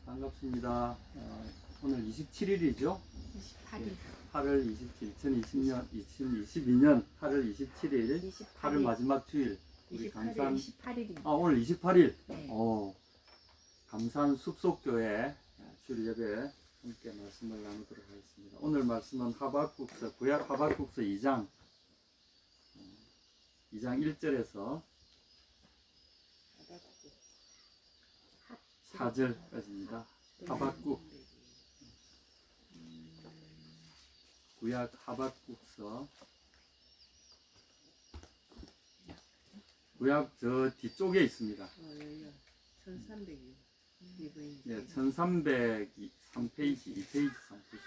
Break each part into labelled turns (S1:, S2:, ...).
S1: 반갑습니다. 오늘 27일이죠?
S2: 28일.
S1: 8월 27일, 2022년 8월 27일, 8월 마지막 주일, 우리 감산,
S2: 28일입니다.
S1: 오늘 28일,
S2: 네.
S1: 감산 숲속교회 주일 예배 함께 말씀을 나누도록 하겠습니다. 오늘 말씀은 하박국서, 구약 하박국서 2장 1절에서 4절까지입니다. 하박국, 구약 하박국서, 구약 저 뒤쪽에 있습니다.
S3: 1300이요.
S1: 네, 1303페이지, 2페이지, 3페이지.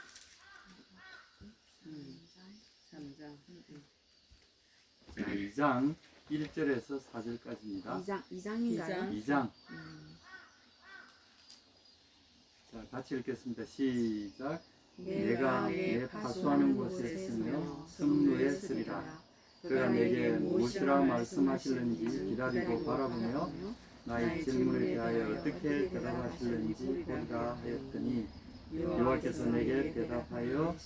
S3: 3장.
S1: 자, 2장 1절에서 4절까지입니다.
S2: 2장인가요?
S1: 2장. 자, 같이 읽겠습니다. 시작. 내가 내 파수하는 곳에 있으며 성루에 쓰리라. 그가 내게 무엇이라 말씀하실는지 기다리고 바라보며 나의 질문에 대하여 어떻게 대답하실는지 보리라 하였더니 여호와께서 내게 대답하여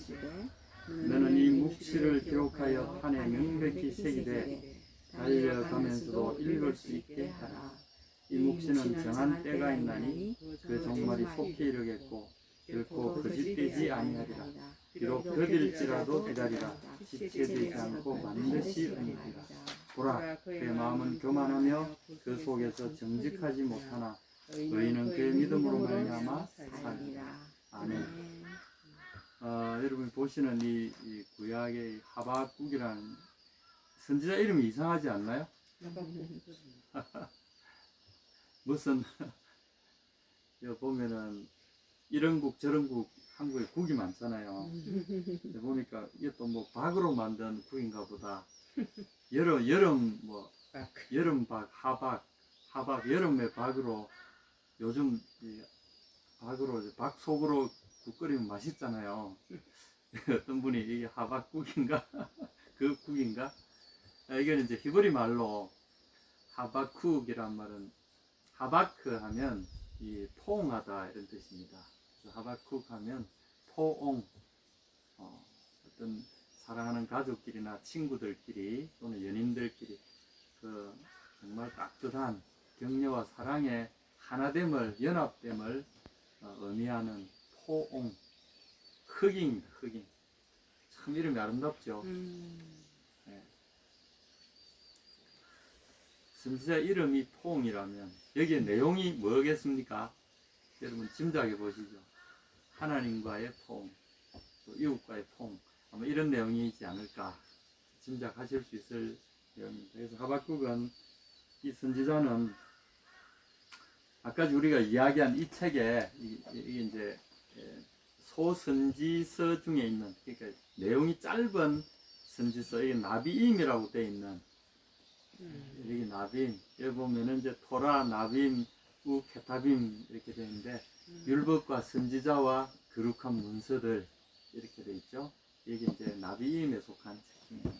S1: 너는 이 묵시를 기록하여 판에 명백히 새기되 달려가면서도 읽을 수 있게 하라. 이 묵시는 정한 때가 있나니 그 종말이 속히 이르겠고 결코 거짓되지 아니하리라. 비록 더딜지라도 기다리라. 지체되지 않고 반드시 응하리라. 보라, 그의 마음은 교만하며 그 속에서 정직하지 못하나 의인은 그의 믿음으로 말미암아 살리라. 아멘. 여러분이 보시는 이 구약의 하박국이라는 선지자 이름이 이상하지 않나요? 무슨 여기 보면은 이런 국 저런 국, 한국에 국이 많잖아요. 보니까 이게 또 뭐 박으로 만든 국인가 보다. 여름 뭐 여름박, 하박 여름에 박으로, 요즘 이 박으로 박 속으로 국 끓이면 맛있잖아요. 어떤 분이 이게 하박국인가 그 국인가? 이건 이제 히브리 말로 하박국이란 말은, 하바크 하면 이 포옹하다 이런 뜻입니다. 하박국 하면 포옹, 어떤 사랑하는 가족끼리나 친구들끼리 또는 연인들끼리 그 정말 따뜻한 격려와 사랑의 하나됨을, 연합됨을 의미하는 포옹, 흑인. 참 이름이 아름답죠. 네. 선지자 이름이 포옹이라면 여기에 내용이 뭐겠습니까? 여러분 짐작해 보시죠. 하나님과의 포옹, 또 이웃과의 포옹, 아마 이런 내용이지 않을까 짐작하실 수 있을 내용입니다. 그래서 하박국은, 이 선지자는 아까 우리가 이야기한 이 책에 이게 이제 소선지서 중에 있는, 그러니까 내용이 짧은 선지서, 이게 나비임이라고 되어 있는, 여기 나빔, 여기 보면은 이제 토라, 나빔, 우, 케타빔 이렇게 되어 있는데 율법과 선지자와 거룩한 문서들 이렇게 되어 있죠. 이게 이제 나비임에 속한 책입니다.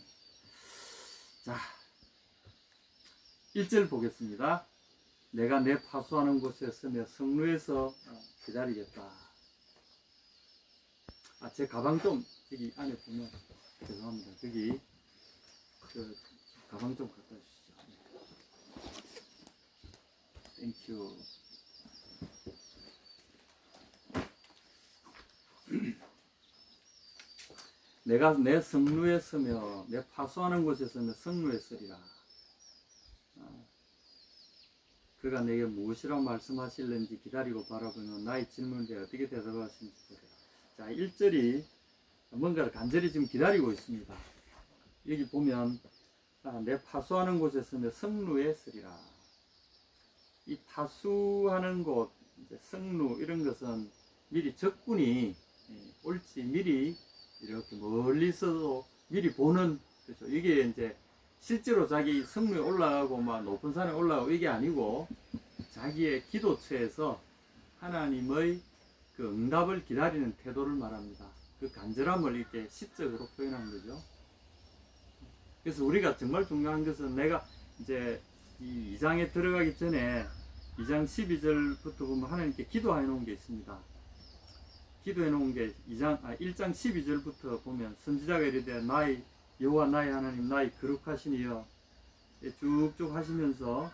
S1: 자, 1절 보겠습니다. 내가 내 파수하는 곳에 서며 성루에서 기다리겠다. 제 가방 좀 여기 안에 보면, 죄송합니다. 저기 그 가방 좀 갖다 주시죠. 땡큐. 내가 내 성루에 서며 내 파수하는 곳에 서며 성루에 서리라. 그가 내게 무엇이라고 말씀하실는지 기다리고 바라보며 나의 질문에 어떻게 대답하시는지 보라. 자, 1절이 뭔가를 간절히 지금 기다리고 있습니다. 여기 보면 내 파수하는 곳에 서며 성루에 서리라. 이 파수하는 곳, 성루 이런 것은 미리 적군이 올지 미리 이렇게 멀리서도 미리 보는, 그렇죠. 이게 이제 실제로 자기 성루에 올라가고 막 높은 산에 올라가고 이게 아니고 자기의 기도처에서 하나님의 그 응답을 기다리는 태도를 말합니다. 그 간절함을 이렇게 시적으로 표현한 거죠. 그래서 우리가 정말 중요한 것은, 내가 이제 이 2장에 들어가기 전에 2장 12절부터 보면 하나님께 기도해 놓은 게 있습니다. 기도해 놓은 게 1장 12절부터 보면 선지자가 이르되 나의 여호와 나의 하나님 나의 거룩하신 이여 쭉쭉 하시면서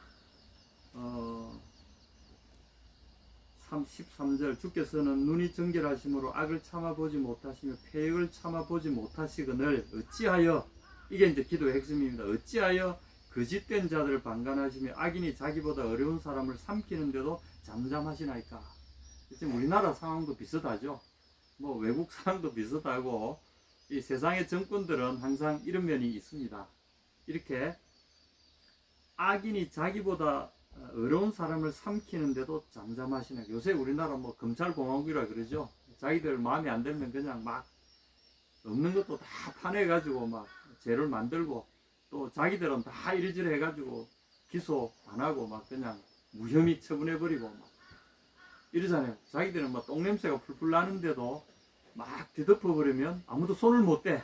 S1: 13절 주께서는 눈이 정결하심으로 악을 참아보지 못하시며 패역을 참아보지 못하시거늘 어찌하여 이게 이제 기도의 핵심입니다. 어찌하여 거짓된 자들을 방관하시며 악인이 자기보다 어려운 사람을 삼키는데도 잠잠하시나이까. 지금 우리나라 상황도 비슷하죠. 뭐 외국 상황도 비슷하고 이 세상의 정권들은 항상 이런 면이 있습니다. 이렇게 악인이 자기보다 어려운 사람을 삼키는데도 잠잠하시네. 요새 우리나라 뭐 검찰공화국이라 그러죠. 자기들 마음에 안 들면 그냥 막 없는 것도 다 파내가지고 막 죄를 만들고 또 자기들은 다 이리저리 해가지고 기소 안 하고 막 그냥 무혐의 처분해버리고 막 이러잖아요. 자기들은 막 똥냄새가 풀풀 나는데도 막 뒤덮어버리면 아무도 손을 못 대.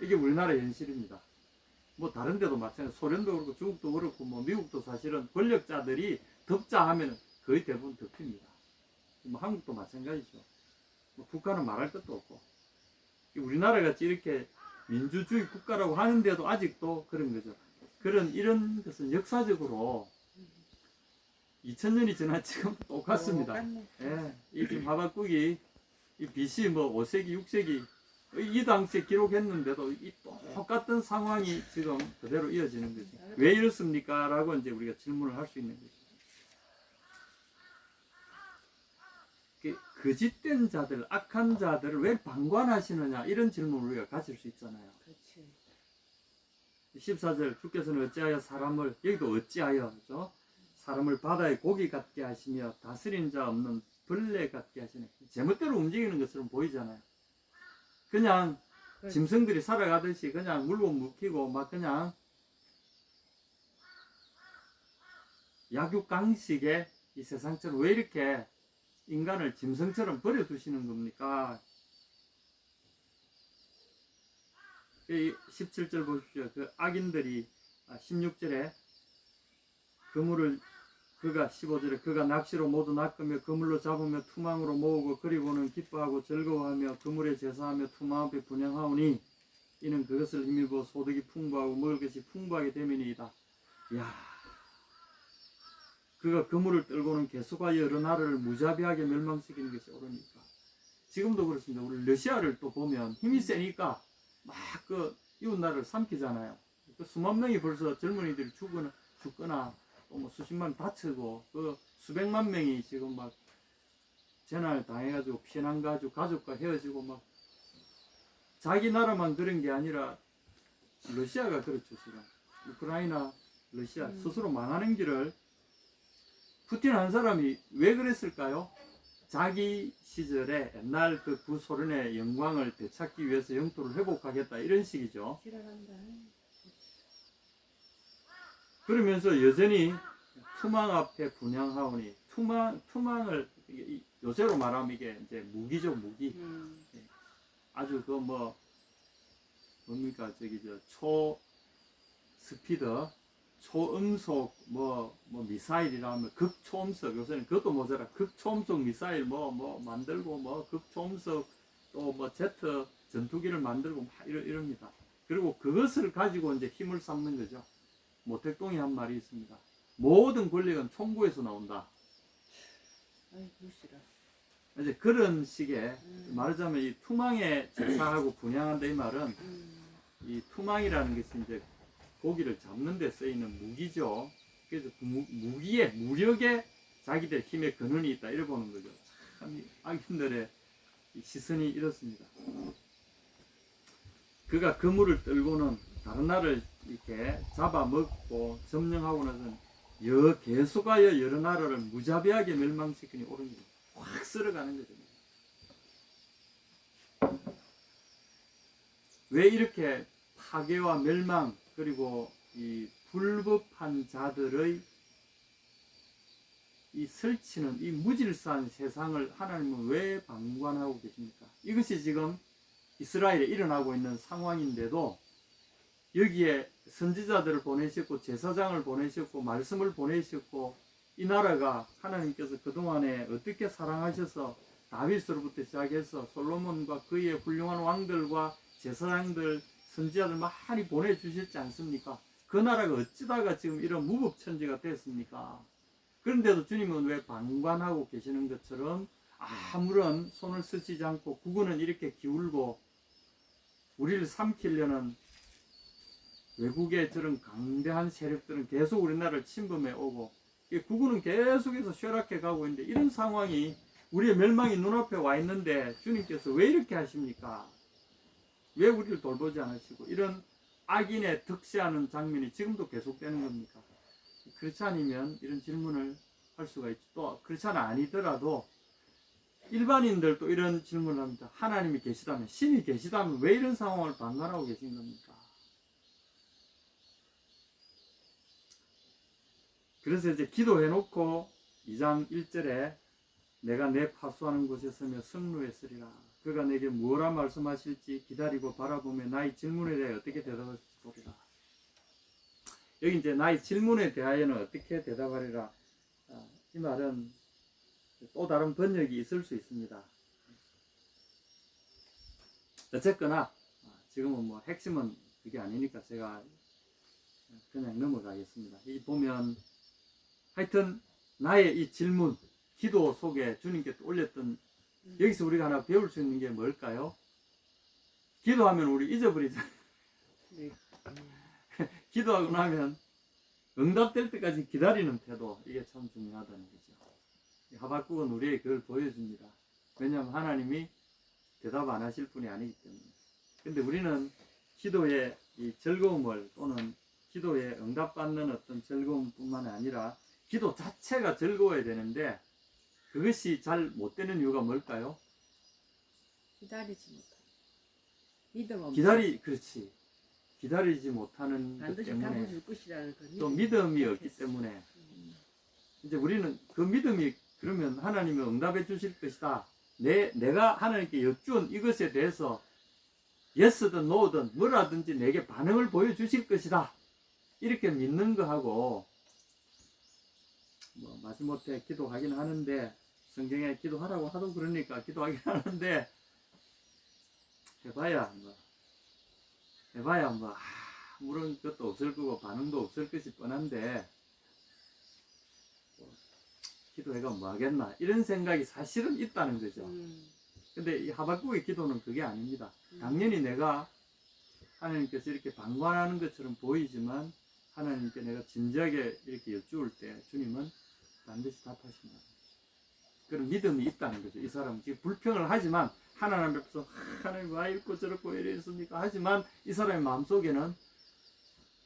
S1: 이게 우리나라의 현실입니다. 뭐 다른 데도 마찬가지, 소련도 그렇고 중국도 그렇고 뭐 미국도 사실은 권력자들이 덮자 하면 거의 대부분 덮힙니다. 뭐 한국도 마찬가지죠. 뭐 북한은 말할 것도 없고 우리나라 같이 이렇게 민주주의 국가라고 하는데도 아직도 그런 거죠. 이런 것은 역사적으로 2000년이 지난 지금 똑같습니다. 예, 이 지금 하박국이 이 BC 뭐 5세기, 6세기 이 당시에 기록했는데도 이 똑같은 상황이 지금 그대로 이어지는 거죠. 왜 이렇습니까? 라고 이제 우리가 질문을 할 수 있는 거죠. 거짓된 자들, 악한 자들을 왜 방관하시느냐 이런 질문을 우리가 가질 수 있잖아요.
S3: 그렇지.
S1: 14절 주께서는 어찌하여 사람을, 여기도 어찌하여 그렇죠? 사람을 바다의 고기 같게 하시며 다스린 자 없는 벌레 같게 하시네. 제멋대로 움직이는 것처럼 보이잖아요. 그냥 짐승들이 살아가듯이 그냥 물고 묵히고 막 그냥 약육강식의 이 세상처럼 왜 이렇게 인간을 짐승처럼 버려두시는 겁니까? 17절 보십시오. 그 악인들이 16절에 그물을 그가 15절에 그가 낚시로 모두 낚으며 그물로 잡으며 투망으로 모으고 그리고는 기뻐하고 즐거워하며 그물에 제사하며 투망 앞에 분향하오니 이는 그것을 힘입어 소득이 풍부하고 먹을 것이 풍부하게 됨이니이다. 이야, 그가 그물을 떨고는 개수가 여러 나라를 무자비하게 멸망시키는 것이 옳으니까. 지금도 그렇습니다. 우리 러시아를 또 보면 힘이 세니까 막 그 이웃 나라를 삼키잖아요. 그 수만 명이 벌써 젊은이들이 죽거나 뭐 수십만 다치고 그 수백만 명이 지금 막 재난을 당해가지고 피난 가지고 가족과 헤어지고 막 자기 나라만 그런 게 아니라 러시아가 그렇죠. 지금 우크라이나 러시아 스스로 망하는 길을 푸틴 한 사람이 왜 그랬을까요? 자기 시절에 옛날 그 구소련의 영광을 되찾기 위해서 영토를 회복하겠다 이런 식이죠.
S3: 지랄한다.
S1: 그러면서 여전히 투망 앞에 분향하오니 투망을 요새로 말하면 이게 이제 무기죠. 무기. 아주 그 뭡니까 저기 초 스피드 초음속 뭐 미사일이라면 극초음속, 요새는 그것도 모자라 극초음속 미사일 뭐 만들고 뭐 극초음속 또 뭐 제트 전투기를 만들고 막 이럽니다. 그리고 그것을 가지고 이제 힘을 쌓는 거죠. 모택동이 한 말이 있습니다. 모든 권력은 총구에서 나온다.
S3: 아이 무시라.
S1: 이제 그런 식의 말하자면 이 투망에 제사하고 분향한다 이 말은 이 투망이라는 것이 이제 고기를 잡는 데 쓰이는 무기죠. 그래서 그 무력에 자기들 힘의 근원이 있다 이래 보는 거죠. 참 악인들의 시선이 이렇습니다. 그가 그물을 떨고는 다른 나라를 이렇게 잡아먹고 점령하고 나서는 개수가 여러 나라를 무자비하게 멸망시키니 옳은 거죠. 확 쓸어가는 거죠. 왜 이렇게 파괴와 멸망 그리고 이 불법한 자들의 이 설치는 이 무질서한 세상을 하나님은 왜 방관하고 계십니까? 이것이 지금 이스라엘에 일어나고 있는 상황인데도 여기에 선지자들을 보내셨고 제사장을 보내셨고 말씀을 보내셨고 이 나라가 하나님께서 그동안에 어떻게 사랑하셔서 다윗으로부터 시작해서 솔로몬과 그의 훌륭한 왕들과 제사장들, 선지자들 많이 보내주셨지 않습니까? 그 나라가 어찌다가 지금 이런 무법천지가 됐습니까? 그런데도 주님은 왜 방관하고 계시는 것처럼 아무런 손을 쓰시지 않고 국군은 이렇게 기울고 우리를 삼키려는 외국의 저런 강대한 세력들은 계속 우리나라를 침범해 오고 국군은 계속해서 쇠락해 가고 있는데 이런 상황이 우리의 멸망이 눈앞에 와 있는데 주님께서 왜 이렇게 하십니까? 왜 우리를 돌보지 않으시고 이런 악인의 득세하는 장면이 지금도 계속되는 겁니까? 그렇지 않으면 이런 질문을 할 수가 있죠. 또 그렇지 아니더라도 일반인들도 이런 질문을 합니다. 하나님이 계시다면, 신이 계시다면 왜 이런 상황을 방관하고 계신 겁니까? 그래서 이제 기도해놓고 2장 1절에 내가 내 파수하는 곳에 서며 승루에 서리라. 그가 내게 무엇라 말씀하실지 기다리고 바라보며 나의 질문에 대해 어떻게 대답할지 보리라. 여기 이제 나의 질문에 대하여는 어떻게 대답하리라. 이 말은 또 다른 번역이 있을 수 있습니다. 어쨌거나 지금은 뭐 핵심은 그게 아니니까 제가 그냥 넘어가겠습니다. 이 보면 하여튼 나의 이 질문, 기도 속에 주님께 올렸던 여기서 우리가 하나 배울 수 있는 게 뭘까요? 기도하면 우리 잊어버리잖아요.
S3: 네.
S1: 기도하고 나면 응답될 때까지 기다리는 태도, 이게 참 중요하다는 거죠. 하박국은 우리에게 그걸 보여줍니다. 왜냐하면 하나님이 대답 안 하실 분이 아니기 때문에. 근데 우리는 기도의 이 즐거움을 또는 기도에 응답받는 어떤 즐거움뿐만 아니라 기도 자체가 즐거워야 되는데 그것이 잘 못 되는 이유가 뭘까요?
S3: 기다리지 못하. 믿음 없이.
S1: 그렇지. 기다리지 못하는 것
S3: 반드시
S1: 때문에
S3: 답을 줄 것이라는 그
S1: 또 믿음이 없기 때문에 이제 우리는 그 믿음이 그러면 하나님이 응답해 주실 것이다. 내가 하나님께 여쭈은 이것에 대해서 예스든 노든 뭐라든지 내게 반응을 보여주실 것이다. 이렇게 믿는 거하고 뭐 마지못해 기도하긴 하는데 성경에 기도하라고 하도 그러니까 기도하긴 하는데 해봐야 뭐 아무런 것도 없을 거고 반응도 없을 것이 뻔한데 기도해가 뭐 하겠나 이런 생각이 사실은 있다는 거죠. 근데 이 하박국의 기도는 그게 아닙니다. 당연히 내가 하나님께서 이렇게 방관하는 것처럼 보이지만 하나님께 내가 진지하게 이렇게 여쭈을 때 주님은 반드시 답하신다. 그런 믿음이 있다는 거죠. 이 사람은 지금 불평을 하지만 하나님 앞에서 하나님 왜 이렇고 저렇고 이랬습니까? 하지만 이 사람의 마음속에는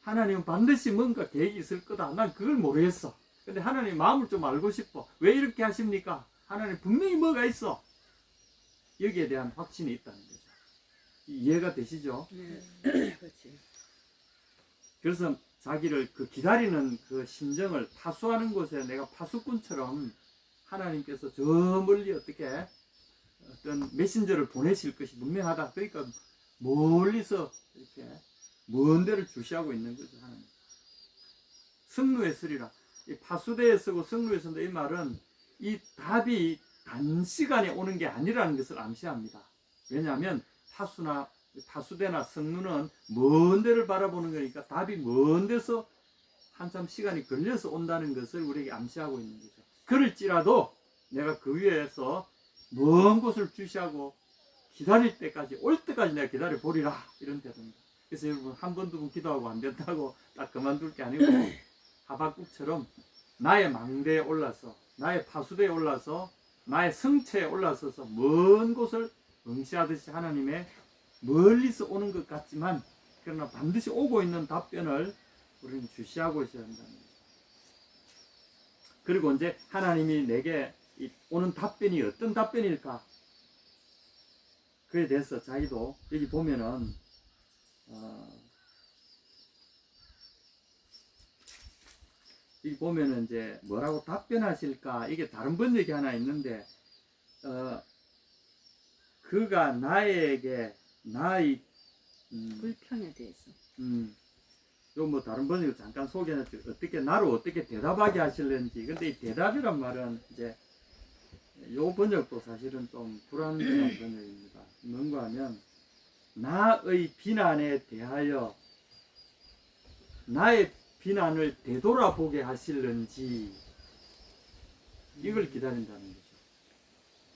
S1: 하나님은 반드시 뭔가 계획이 있을 거다. 난 그걸 모르겠어. 근데 하나님 마음을 좀 알고 싶어. 왜 이렇게 하십니까? 하나님 분명히 뭐가 있어. 여기에 대한 확신이 있다는 거죠. 이해가 되시죠?
S3: 네. 그렇지.
S1: 그래서 자기를 그 기다리는 그 심정을 파수하는 곳에 내가 파수꾼처럼 하나님께서 저 멀리 어떻게 어떤 메신저를 보내실 것이 분명하다. 그러니까 멀리서 이렇게 먼 데를 주시하고 있는 거죠. 하나님. 승루에 서리라. 이 파수대에 서고 승루에 선다 이 말은 이 답이 단시간에 오는 게 아니라는 것을 암시합니다. 왜냐하면 파수대나 승루는 먼 데를 바라보는 거니까 답이 먼 데서 한참 시간이 걸려서 온다는 것을 우리에게 암시하고 있는 거죠. 그럴지라도 내가 그 위에서 먼 곳을 주시하고 기다릴 때까지 올 때까지 내가 기다려 보리라 이런 태도입니다. 그래서 여러분 한 번 두 번 기도하고 안 된다고 딱 그만둘 게 아니고 하박국처럼 나의 망대에 올라서 나의 파수대에 올라서 나의 성체에 올라서서 먼 곳을 응시하듯이 하나님의 멀리서 오는 것 같지만 그러나 반드시 오고 있는 답변을 우리는 주시하고 있어야 한다는 거죠. 그리고 이제 하나님이 내게 오는 답변이 어떤 답변일까? 그에 대해서 자기도 여기 보면은 여기 보면은 이제 뭐라고 답변하실까? 이게 다른 번역이 하나 있는데 그가 나에게 나의
S3: 불평에 대해서.
S1: 요 뭐 다른 번역을 잠깐 소개했죠. 어떻게 나로 어떻게 대답하게 하실는지. 근데 이 대답이란 말은 이제 요 번역도 사실은 좀 불안정한 번역입니다. 뭔가 하면 나의 비난에 대하여 나의 비난을 되돌아보게 하실는지 이걸 기다린다는 거죠.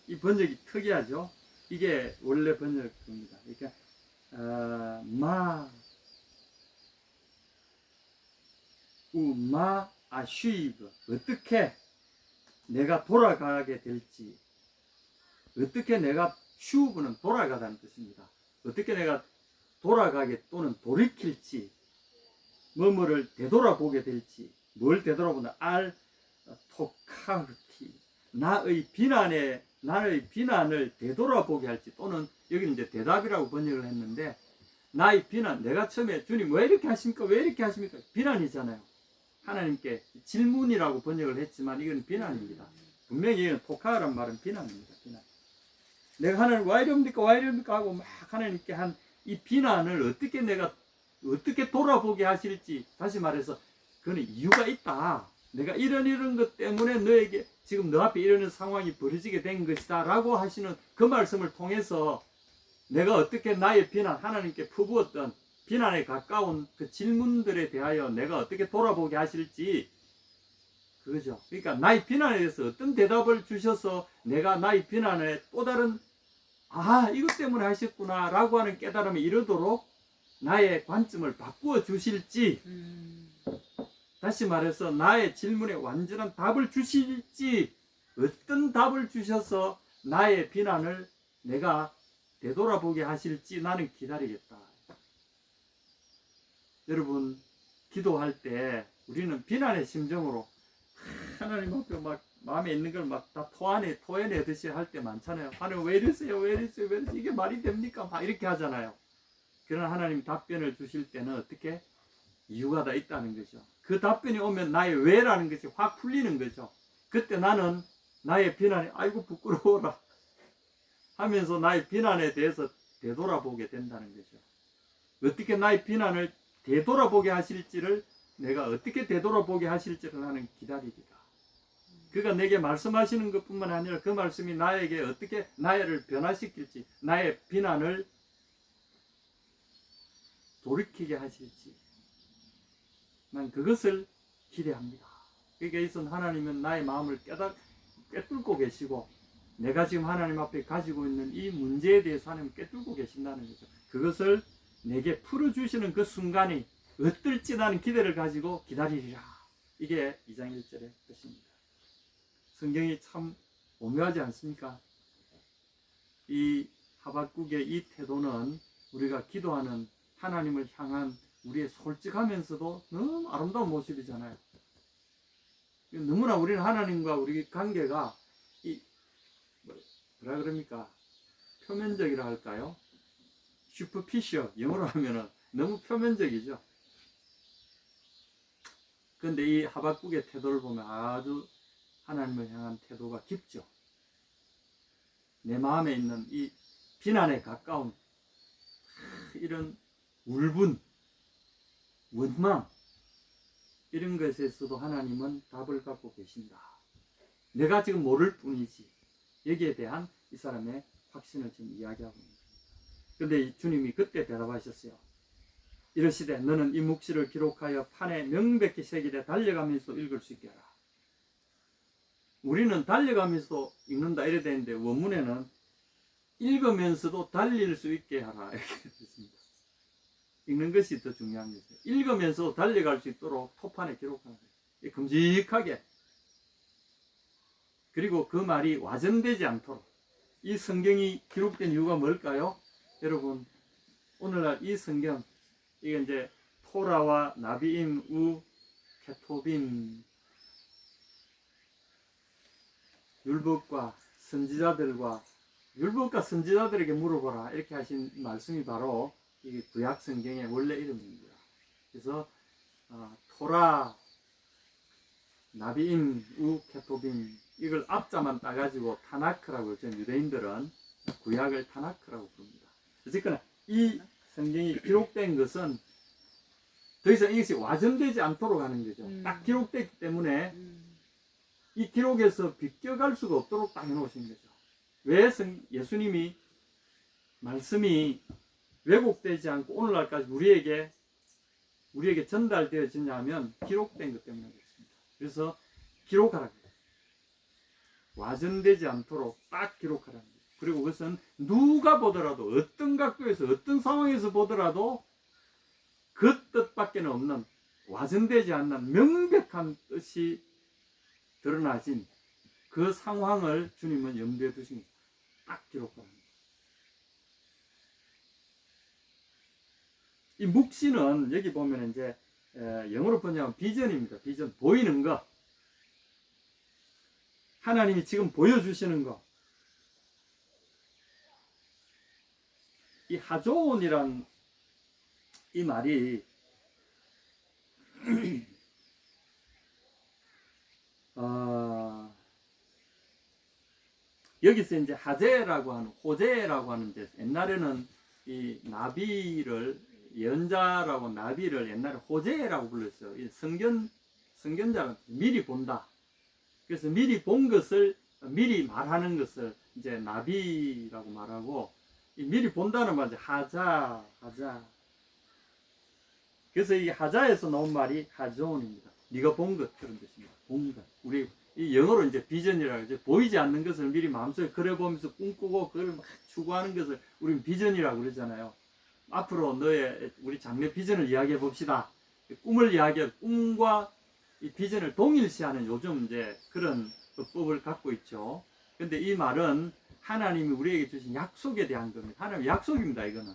S1: 이 번역이 특이하죠. 이게 원래 번역입니다. 그러니까 마 아쉬브 어떻게 내가 돌아가게 될지 어떻게 내가 슈브는 돌아가다는 뜻입니다. 어떻게 내가 돌아가게 또는 돌이킬지 뭐뭐를 되돌아보게 될지 뭘 되돌아본다 알 토카르티 나의 비난을 되돌아보게 할지 또는 여기는 이제 대답이라고 번역을 했는데 나의 비난 내가 처음에 주님 왜 이렇게 하십니까 왜 이렇게 하십니까 비난이잖아요. 하나님께 질문이라고 번역을 했지만 이건 비난입니다. 분명히 이건 토카란 말은 비난입니다. 비난. 내가 하나님 왜 이럽니까 하고 막 하나님께 한 이 비난을 어떻게 돌아보게 하실지 다시 말해서 그는 이유가 있다. 내가 이런 것 때문에 너에게 지금 너 앞에 이런 상황이 벌어지게 된 것이다 라고 하시는 그 말씀을 통해서 내가 어떻게 나의 비난 하나님께 퍼부었던 비난에 가까운 그 질문들에 대하여 내가 어떻게 돌아보게 하실지 그거죠. 그러니까 나의 비난에 대해서 어떤 대답을 주셔서 내가 나의 비난에 또 다른 이것 때문에 하셨구나 라고 하는 깨달음이 이르도록 나의 관점을 바꾸어 주실지 다시 말해서 나의 질문에 완전한 답을 주실지 어떤 답을 주셔서 나의 비난을 내가 되돌아보게 하실지 나는 기다리겠다. 여러분 기도할 때 우리는 비난의 심정으로 하나님 앞에 막 마음에 있는 걸 막 다 토해내듯이 할 때 많잖아요. 하나님 왜 이러세요 이게 말이 됩니까 막 이렇게 하잖아요. 그러나 하나님 답변을 주실 때는 어떻게 이유가 다 있다는 거죠. 그 답변이 오면 나의 왜라는 것이 확 풀리는 거죠. 그때 나는 나의 비난에 아이고 부끄러워라 하면서 나의 비난에 대해서 되돌아보게 된다는 거죠. 어떻게 나의 비난을 되돌아보게 하실지를 내가 어떻게 되돌아보게 하실지를 나는 기다리리라. 그가 내게 말씀하시는 것뿐만 아니라 그 말씀이 나에게 어떻게 나를 변화시킬지 나의 비난을 돌이키게 하실지 난 그것을 기대합니다. 그러니까 이선 하나님은 나의 마음을 꿰뚫고 계시고 내가 지금 하나님 앞에 가지고 있는 이 문제에 대해서 하나님 꿰뚫고 계신다는 거죠. 그것을 내게 풀어주시는 그 순간이 어떨지 나는 기대를 가지고 기다리리라. 이게 2장 1절의 뜻입니다. 성경이 참 오묘하지 않습니까? 이 하박국의 이 태도는 우리가 기도하는 하나님을 향한 우리의 솔직하면서도 너무 아름다운 모습이잖아요. 너무나 우리는 하나님과 우리 관계가 뭐라 그럽니까? 표면적이라 할까요? 슈퍼피셔 영어로 하면은 너무 표면적이죠. 그런데 이 하박국의 태도를 보면 아주 하나님을 향한 태도가 깊죠. 내 마음에 있는 이 비난에 가까운 이런 울분, 원망 이런 것에서도 하나님은 답을 갖고 계신다. 내가 지금 모를 뿐이지. 여기에 대한 이 사람의 확신을 지금 이야기하고 있는 겁니다. 그런데 주님이 그때 대답하셨어요. 이르시되 너는 이 묵시를 기록하여 판에 명백히 새기되 달려가면서 읽을 수 있게 하라. 우리는 달려가면서 읽는다 이래 되는데 원문에는 읽으면서도 달릴 수 있게 하라 이렇게 됐습니다. 읽는 것이 더 중요한 것이에요. 읽으면서 달려갈 수 있도록 토판에 기록하는 거예요. 큼직하게. 그리고 그 말이 와전되지 않도록. 이 성경이 기록된 이유가 뭘까요? 여러분 오늘날 이 성경 이게 이제 토라와 나비임 우 케토빔 율법과 선지자들에게 물어보라 이렇게 하신 말씀이 바로 이 구약 성경의 원래 이름입니다. 그래서 토라, 나비임, 우, 케토빔 이걸 앞자만 따가지고 타나크라고 저 유대인들은 구약을 타나크라고 부릅니다. 어쨌거나 이 성경이 기록된 것은 더 이상 이것이 와전되지 않도록 하는 거죠.
S3: 음.
S1: 딱 기록됐기 때문에
S3: 음.
S1: 이 기록에서 비껴갈 수가 없도록 딱 해놓으신 거죠. 왜 예수님이 말씀이 왜곡되지 않고 오늘날까지 우리에게 전달되어지냐 하면 기록된 것 때문에 그렇습니다. 그래서 기록하라는 거예요. 와전되지 않도록 딱 기록하라는 거예요. 그리고 그것은 누가 보더라도 어떤 각도에서 어떤 상황에서 보더라도 그 뜻밖에는 없는 와전되지 않는 명백한 뜻이 드러나진 그 상황을 주님은 염두에 두신 딱 기록하는 거예요. 이 묵시는 여기 보면 이제 영어로 번역하면 비전입니다. 비전, 보이는 거. 하나님이 지금 보여주시는 거. 이 하조온이란 이 말이 여기서 이제 하제라고 하는 호제라고 하는 이제 옛날에는 이 나비를 예언자라고 나비를 옛날에 호제라고 불렀어요. 이 선견자가 미리 본다. 그래서 미리 본 것을 미리 말하는 것을 이제 나비라고 말하고 이 미리 본다는 말이 하자. 그래서 이 하자에서 나온 말이 하존입니다. 네가 본 것 그런 뜻입니다. 본 것. 우리 이 영어로 이제 비전이라고 이제 보이지 않는 것을 미리 마음속에 그려보면서 꿈꾸고 그걸 막 추구하는 것을 우리는 비전이라고 그러잖아요. 앞으로 우리 장래 비전을 이야기해 봅시다. 꿈을 이야기해 꿈과 이 비전을 동일시하는 요즘 이제 그런 어법을 갖고 있죠. 근데 이 말은 하나님이 우리에게 주신 약속에 대한 겁니다. 하나님 약속입니다. 이거는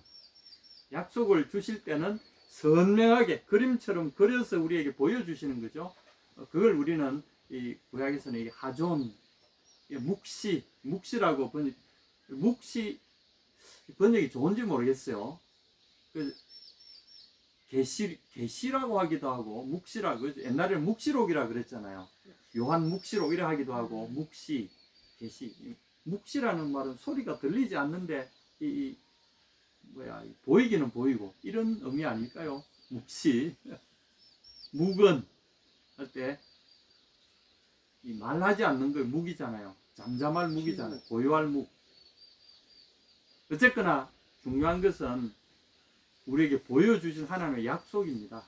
S1: 약속을 주실 때는 선명하게 그림처럼 그려서 우리에게 보여주시는 거죠. 그걸 우리는 이 구약에서는 이 하존, 묵시라고 묵시 번역이 좋은지 모르겠어요. 계시라고 하기도 하고 묵시라고 옛날에는 묵시록이라 그랬잖아요. 요한 묵시록 이라 하기도 하고 묵시, 계시. 묵시라는 말은 소리가 들리지 않는데 보이기는 보이고 이런 의미 아닐까요? 묵시, 묵은 할 때 이 말하지 않는 걸 묵이잖아요. 잠잠할 묵이잖아요. 고요할 묵. 어쨌거나 중요한 것은 우리에게 보여주신 하나님의 약속입니다.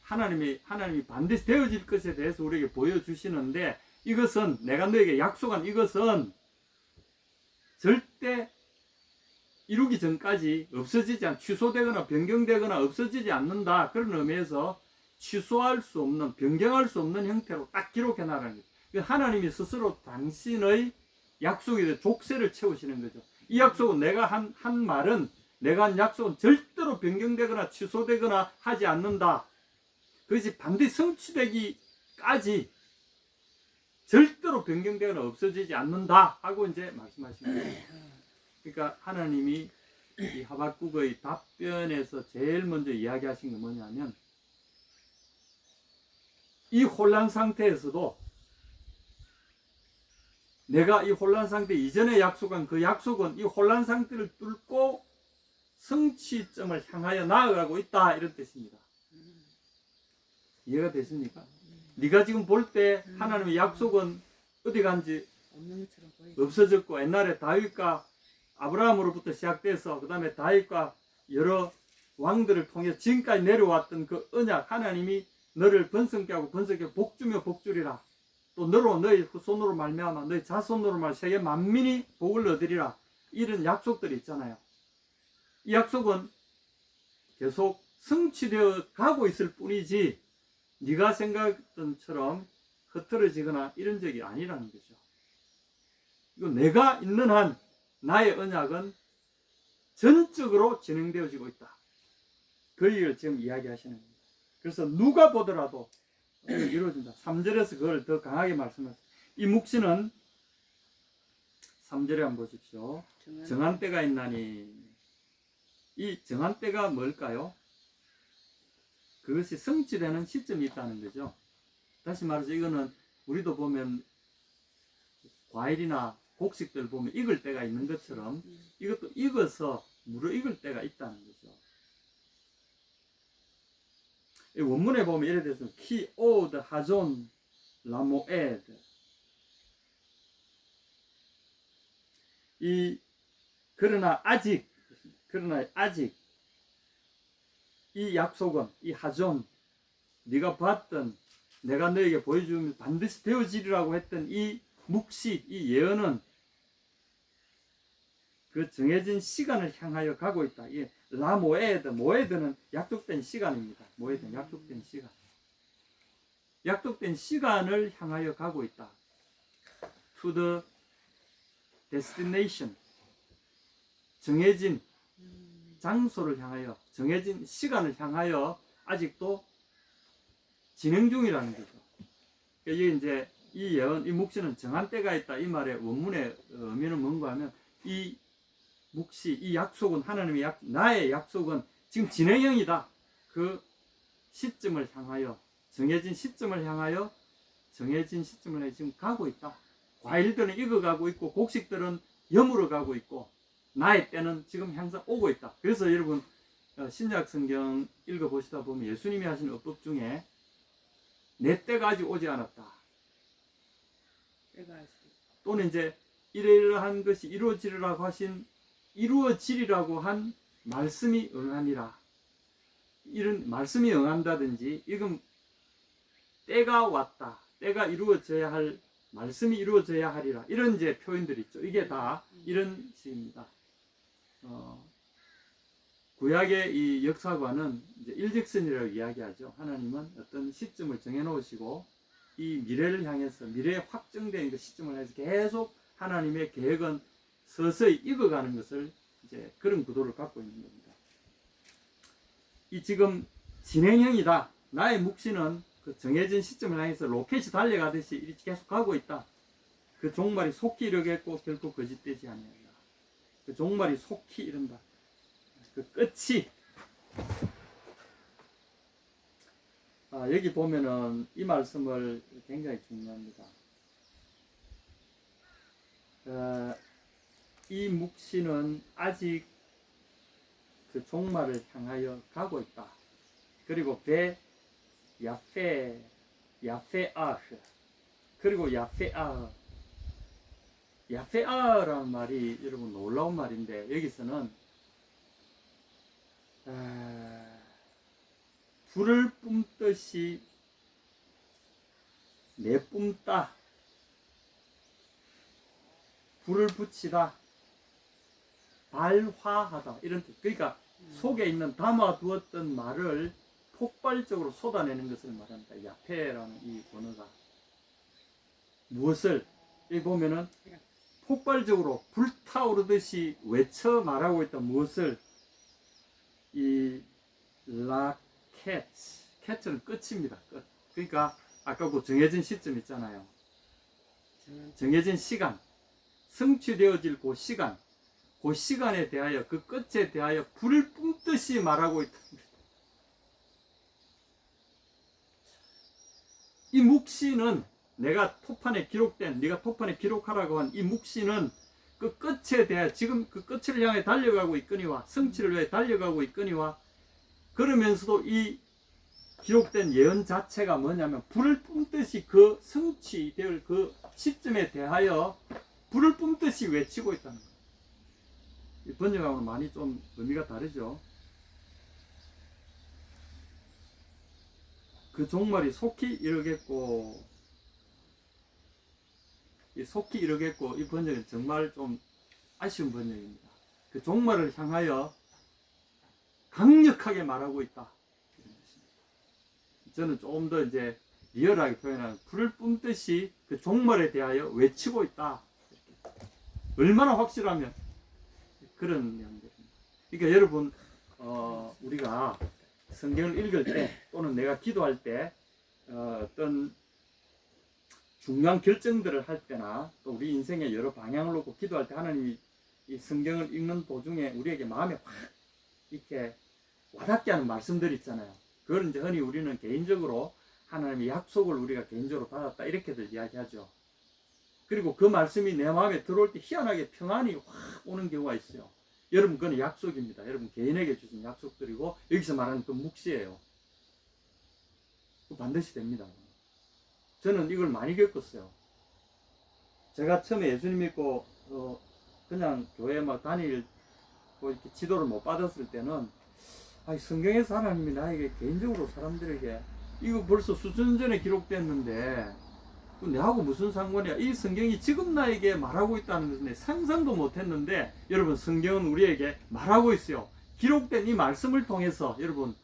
S1: 하나님이 반드시 되어질 것에 대해서 우리에게 보여주시는데 이것은 내가 너에게 약속한 이것은 절대 이루기 전까지 취소되거나 변경되거나 없어지지 않는다. 그런 의미에서 취소할 수 없는, 변경할 수 없는 형태로 딱 기록해놔라는 거죠. 하나님이 스스로 당신의 약속에 대해 족쇄를 채우시는 거죠. 이 약속은 내가 한 말은, 내가 한 약속은 절대로 변경되거나 취소되거나 하지 않는다. 그것이 반드시 성취되기까지 절대로 변경되거나 없어지지 않는다 하고 이제 말씀하신 거예요. 그러니까 하나님이 이 하박국의 답변에서 제일 먼저 이야기하신 게 뭐냐면 이 혼란 상태에서도 내가 이 혼란 상태 이전에 약속한 그 약속은 이 혼란 상태를 뚫고 성취점을 향하여 나아가고 있다 이런 뜻입니다. 이해가 되십니까? 네가 지금 볼 때 하나님의 약속은 어디 간지 없어졌고 옛날에 다윗과 아브라함으로부터 시작돼서 그 다음에 다윗과 여러 왕들을 통해 지금까지 내려왔던 그 언약 하나님이 너를 번성케 하고 번성케 복주며 복주리라 또 너로 너희 후손으로 말미암아 너희 자손으로 말 세계 만민이 복을 얻으리라 이런 약속들이 있잖아요. 이 약속은 계속 성취되어 가고 있을 뿐이지 네가 생각했던 처럼 흐트러지거나 이런 적이 아니라는 거죠. 이거 내가 있는 한 나의 언약은 전적으로 진행되어지고 있다. 그 얘기를 지금 이야기하시는 겁니다. 그래서 누가 보더라도 이루어진다. 3절에서 그걸 더 강하게 말씀하셨습니다. 이 묵시는 3절에 한번 보십시오. 정한 때가 있나니 이 정한 때가 뭘까요? 그것이 성취되는 시점이 있다는 거죠. 다시 말해서 이거는 우리도 보면 과일이나 곡식들 보면 익을 때가 있는 것처럼 이것도 익어서 무르익을 때가 있다는 거죠. 이 원문에 보면 이래 돼서 키 오드 하존 라모에드. 그러나 아직 이 약속은, 이 하존, 네가 봤던, 내가 너에게 보여주면 반드시 되어지리라고 했던 이 묵시, 이 예언은 그 정해진 시간을 향하여 가고 있다. 이 라모에드, 모에드는 약속된 시간입니다. 모에드는 약속된 시간. 약속된 시간을 향하여 가고 있다. To the destination. 정해진 장소를 향하여, 정해진 시간을 향하여 아직도 진행 중이라는 거죠. 이게 이제 이 예언, 이 묵시는 정한 때가 있다. 이 말의 원문의 의미는 뭔가 하면 이 묵시, 이 약속은 하나님의 나의 약속은 지금 진행형이다. 그 시점을 향하여, 정해진 시점을 향하여 지금 가고 있다. 과일들은 익어가고 있고 곡식들은 여물어 가고 있고 나의 때는 지금 항상 오고 있다. 그래서 여러분 신약 성경 읽어보시다 보면 예수님이 하신 어법 중에 내 때가 아직 오지 않았다. 또는 이제 이러한 것이 이루어지리라고 한 말씀이 응하니라. 이런 말씀이 응한다든지 이건 때가 왔다. 때가 이루어져야 할, 말씀이 이루어져야 하리라. 이런 이제 표현들이 있죠. 이게 다 이런 식입니다. 구약의 이 역사관은 이제 일직선이라고 이야기하죠. 하나님은 어떤 시점을 정해놓으시고 이 미래를 향해서, 미래에 확정된 그 시점을 향해서 계속 하나님의 계획은 서서히 익어가는 것을 이제 그런 구도를 갖고 있는 겁니다. 이 지금 진행형이다. 나의 묵시는 그 정해진 시점을 향해서 로켓이 달려가듯이 이렇게 계속 가고 있다. 그 종말이 속히 이르겠고 결코 거짓되지 아니하리라. 그 종말이 속히 이른다. 그 끝이 여기 보면은 이 말씀을 굉장히 중요합니다. 이 묵시는 아직 그 종말을 향하여 가고 있다. 그리고 야페아 그리고 야페아라는 말이 여러분 놀라운 말인데 여기서는 불을 뿜듯이 내뿜다, 불을 붙이다, 발화하다 이런 뜻. 그러니까 속에 있는 담아두었던 말을 폭발적으로 쏟아내는 것을 말합니다. 야페라는 이 번호가 무엇을 여기 보면은 폭발적으로 불타오르듯이 외쳐 말하고 있다. 무엇을? 이 캐츠는 끝입니다. 끝. 그러니까 아까 그 정해진 시점 있잖아요. 정해진 시간, 성취되어질 그 시간, 그 시간에 대하여, 그 끝에 대하여 불을 뿜듯이 말하고 있다. 이 묵시는 내가 토판에 기록된, 네가 토판에 기록하라고 한 이 묵시는 그 끝에 대하여 지금 그 끝을 향해 달려가고 있거니와 성취를 위해 달려가고 있거니와 그러면서도 이 기록된 예언 자체가 뭐냐면 불을 뿜듯이 그 성취될 그 시점에 대하여 불을 뿜듯이 외치고 있다는 거예요. 이 번역하고는 많이 좀 의미가 다르죠. 그 종말이 속히 이르겠고, 이 번역은 정말 좀 아쉬운 번역입니다. 그 종말을 향하여 강력하게 말하고 있다. 저는 조금 더 이제 리얼하게 표현하면 불을 뿜듯이 그 종말에 대하여 외치고 있다. 이렇게. 얼마나 확실하면 그런 내용들입니다. 그러니까 여러분 우리가 성경을 읽을 때 또는 내가 기도할 때 어떤 중요한 결정들을 할 때나 또 우리 인생의 여러 방향을 놓고 기도할 때 하나님이 이 성경을 읽는 도중에 우리에게 마음에 확 이렇게 와닿게 하는 말씀들 있잖아요. 그걸 이제 흔히 우리는 개인적으로 하나님의 약속을 우리가 개인적으로 받았다 이렇게들 이야기하죠. 그리고 그 말씀이 내 마음에 들어올 때 희한하게 평안이 확 오는 경우가 있어요. 여러분 그건 약속입니다. 여러분 개인에게 주신 약속들이고 여기서 말하는 그 묵시예요. 반드시 됩니다. 저는 이걸 많이 겪었어요. 제가 처음에 예수님 믿고 그냥 교회 막 다니고 이렇게 지도를 못 받았을 때는 성경에서 하나님이 나에게 개인적으로 사람들에게 이거 벌써 수천 전에 기록됐는데 내하고 무슨 상관이야? 이 성경이 지금 나에게 말하고 있다는 것은 상상도 못했는데 여러분 성경은 우리에게 말하고 있어요. 기록된 이 말씀을 통해서 여러분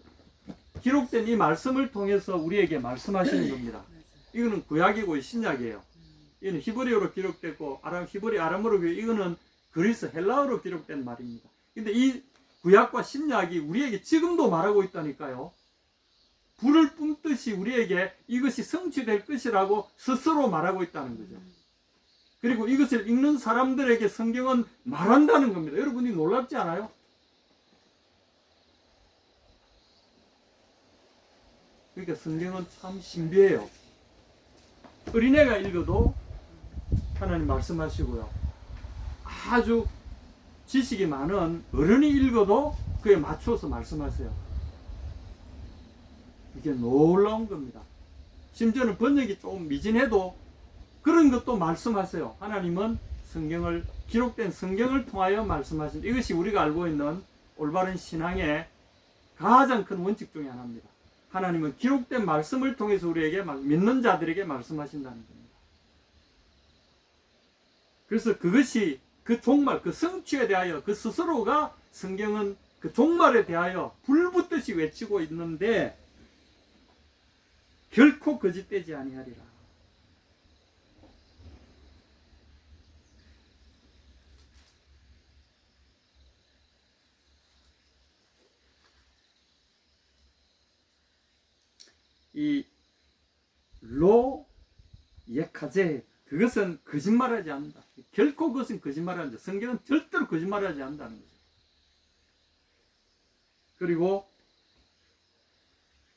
S1: 기록된 이 말씀을 통해서 우리에게 말씀하시는 겁니다. 이거는 구약이고 신약이에요. 이거는 히브리어로 기록됐고 히브리 아람어로 이거는 그리스 헬라어로 기록된 말입니다. 근데 이 구약과 신약이 우리에게 지금도 말하고 있다니까요. 불을 뿜듯이 우리에게 이것이 성취될 것이라고 스스로 말하고 있다는 거죠. 그리고 이것을 읽는 사람들에게 성경은 말한다는 겁니다. 여러분이 놀랍지 않아요? 그러니까 성경은 참 신비해요. 어린애가 읽어도 하나님 말씀하시고요. 아주 지식이 많은 어른이 읽어도 그에 맞춰서 말씀하세요. 이게 놀라운 겁니다. 심지어는 번역이 조금 미진해도 그런 것도 말씀하세요. 하나님은 성경을 기록된 성경을 통하여 말씀하신 이것이 우리가 알고 있는 올바른 신앙의 가장 큰 원칙 중에 하나입니다. 하나님은 기록된 말씀을 통해서 우리에게 믿는 자들에게 말씀하신다는 겁니다. 그래서 그것이 그 종말, 그 성취에 대하여 그 스스로가 성경은 그 종말에 대하여 불붙듯이 외치고 있는데 결코 거짓되지 아니하리라. 이 로 예카제 그것은 거짓말하지 않는다. 결코 그것은 거짓말하지 않는다. 성경은 절대로 거짓말하지 않는다는 거죠. 그리고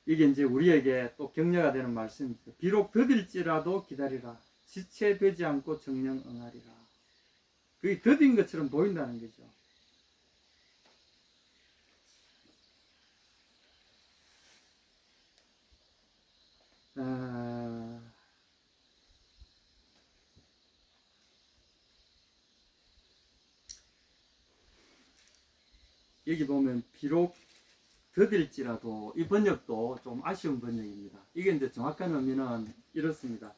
S1: 이게 이제 우리에게 또 격려가 되는 말씀입니다. 비록 더딜지라도 기다리라. 지체되지 않고 정령 응하리라. 그게 더딘 것처럼 보인다는 거죠. 여기 보면 비록 더딜지라도 이 번역도 좀 아쉬운 번역입니다. 이게 이제 정확한 의미는 이렇습니다.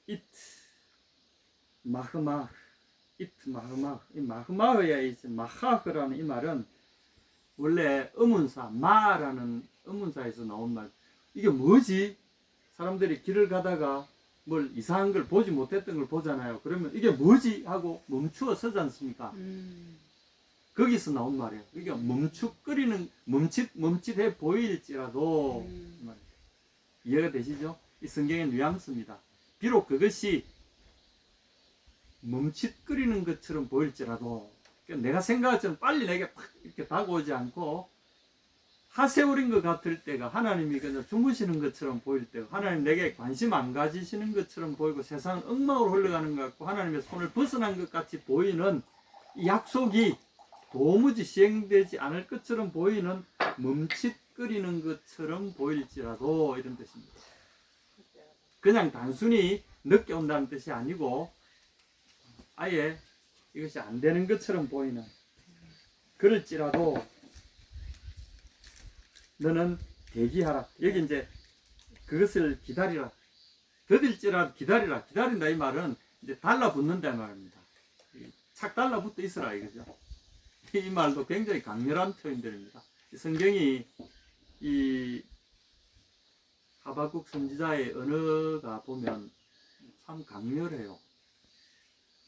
S1: it 마흐마 이 마흐마흐의 마하흐라는 이 말은 원래 의문사 마라는 의문사에서 나온 말. 이게 뭐지? 사람들이 길을 가다가 뭘 이상한 걸 보지 못했던 걸 보잖아요. 그러면 이게 뭐지? 하고 멈추어 서지 않습니까? 거기서 나온 말이에요. 이게 멈칫거리는 멈칫해 보일지라도 이해가 되시죠? 이 성경의 뉘앙스입니다. 비록 그것이 멈칫거리는 것처럼 보일지라도 내가 생각한 것처럼 빨리 내게 팍 이렇게 다가오지 않고 하세월인 것 같을 때가 하나님이 그냥 주무시는 것처럼 보일 때가 하나님 내게 관심 안 가지시는 것처럼 보이고 세상은 엉망으로 흘러가는 것 같고 하나님의 손을 벗어난 것 같이 보이는 이 약속이 도무지 시행되지 않을 것처럼 보이는 멈칫거리는 것처럼 보일지라도 이런 뜻입니다. 그냥 단순히 늦게 온다는 뜻이 아니고 아예 이것이 안 되는 것처럼 보이는 그럴지라도 너는 대기하라. 여기 이제 그것을 기다리라. 더딜지라도 기다리라. 기다린다 이 말은 이제 달라붙는다 말입니다. 착 달라붙어 있으라 이거죠. 이 말도 굉장히 강렬한 표현들입니다. 성경이 이 하박국 선지자의 언어가 보면 참 강렬해요.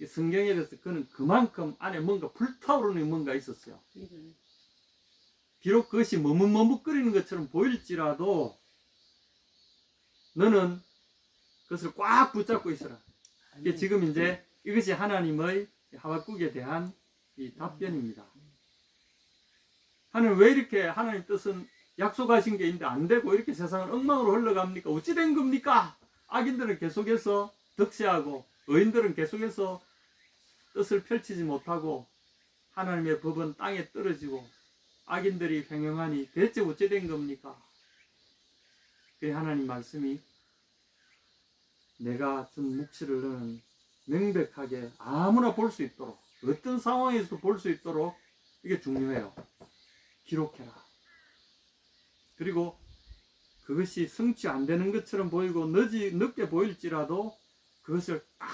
S1: 성경에 대해서 그는 그만큼 안에 뭔가 불타오르는 뭔가 있었어요. 비록 그것이 머뭇머뭇거리는 것처럼 보일지라도 너는 그것을 꽉 붙잡고 있어라. 이게 지금 이제 이것이 하나님의 하박국에 대한 이 답변입니다. 하나님 왜 이렇게 하나님 뜻은 약속하신 게 있는데 안 되고 이렇게 세상은 엉망으로 흘러갑니까? 어찌 된 겁니까? 악인들은 계속해서 득세하고 의인들은 계속해서 뜻을 펼치지 못하고 하나님의 법은 땅에 떨어지고 악인들이 횡행하니 대체 어찌 된 겁니까? 그래 하나님 말씀이 내가 준 묵시를 너는 명백하게 아무나 볼 수 있도록 어떤 상황에서도 볼 수 있도록 이게 중요해요. 기록해라. 그리고 그것이 성취 안 되는 것처럼 보이고 늦게 보일지라도 그것을 딱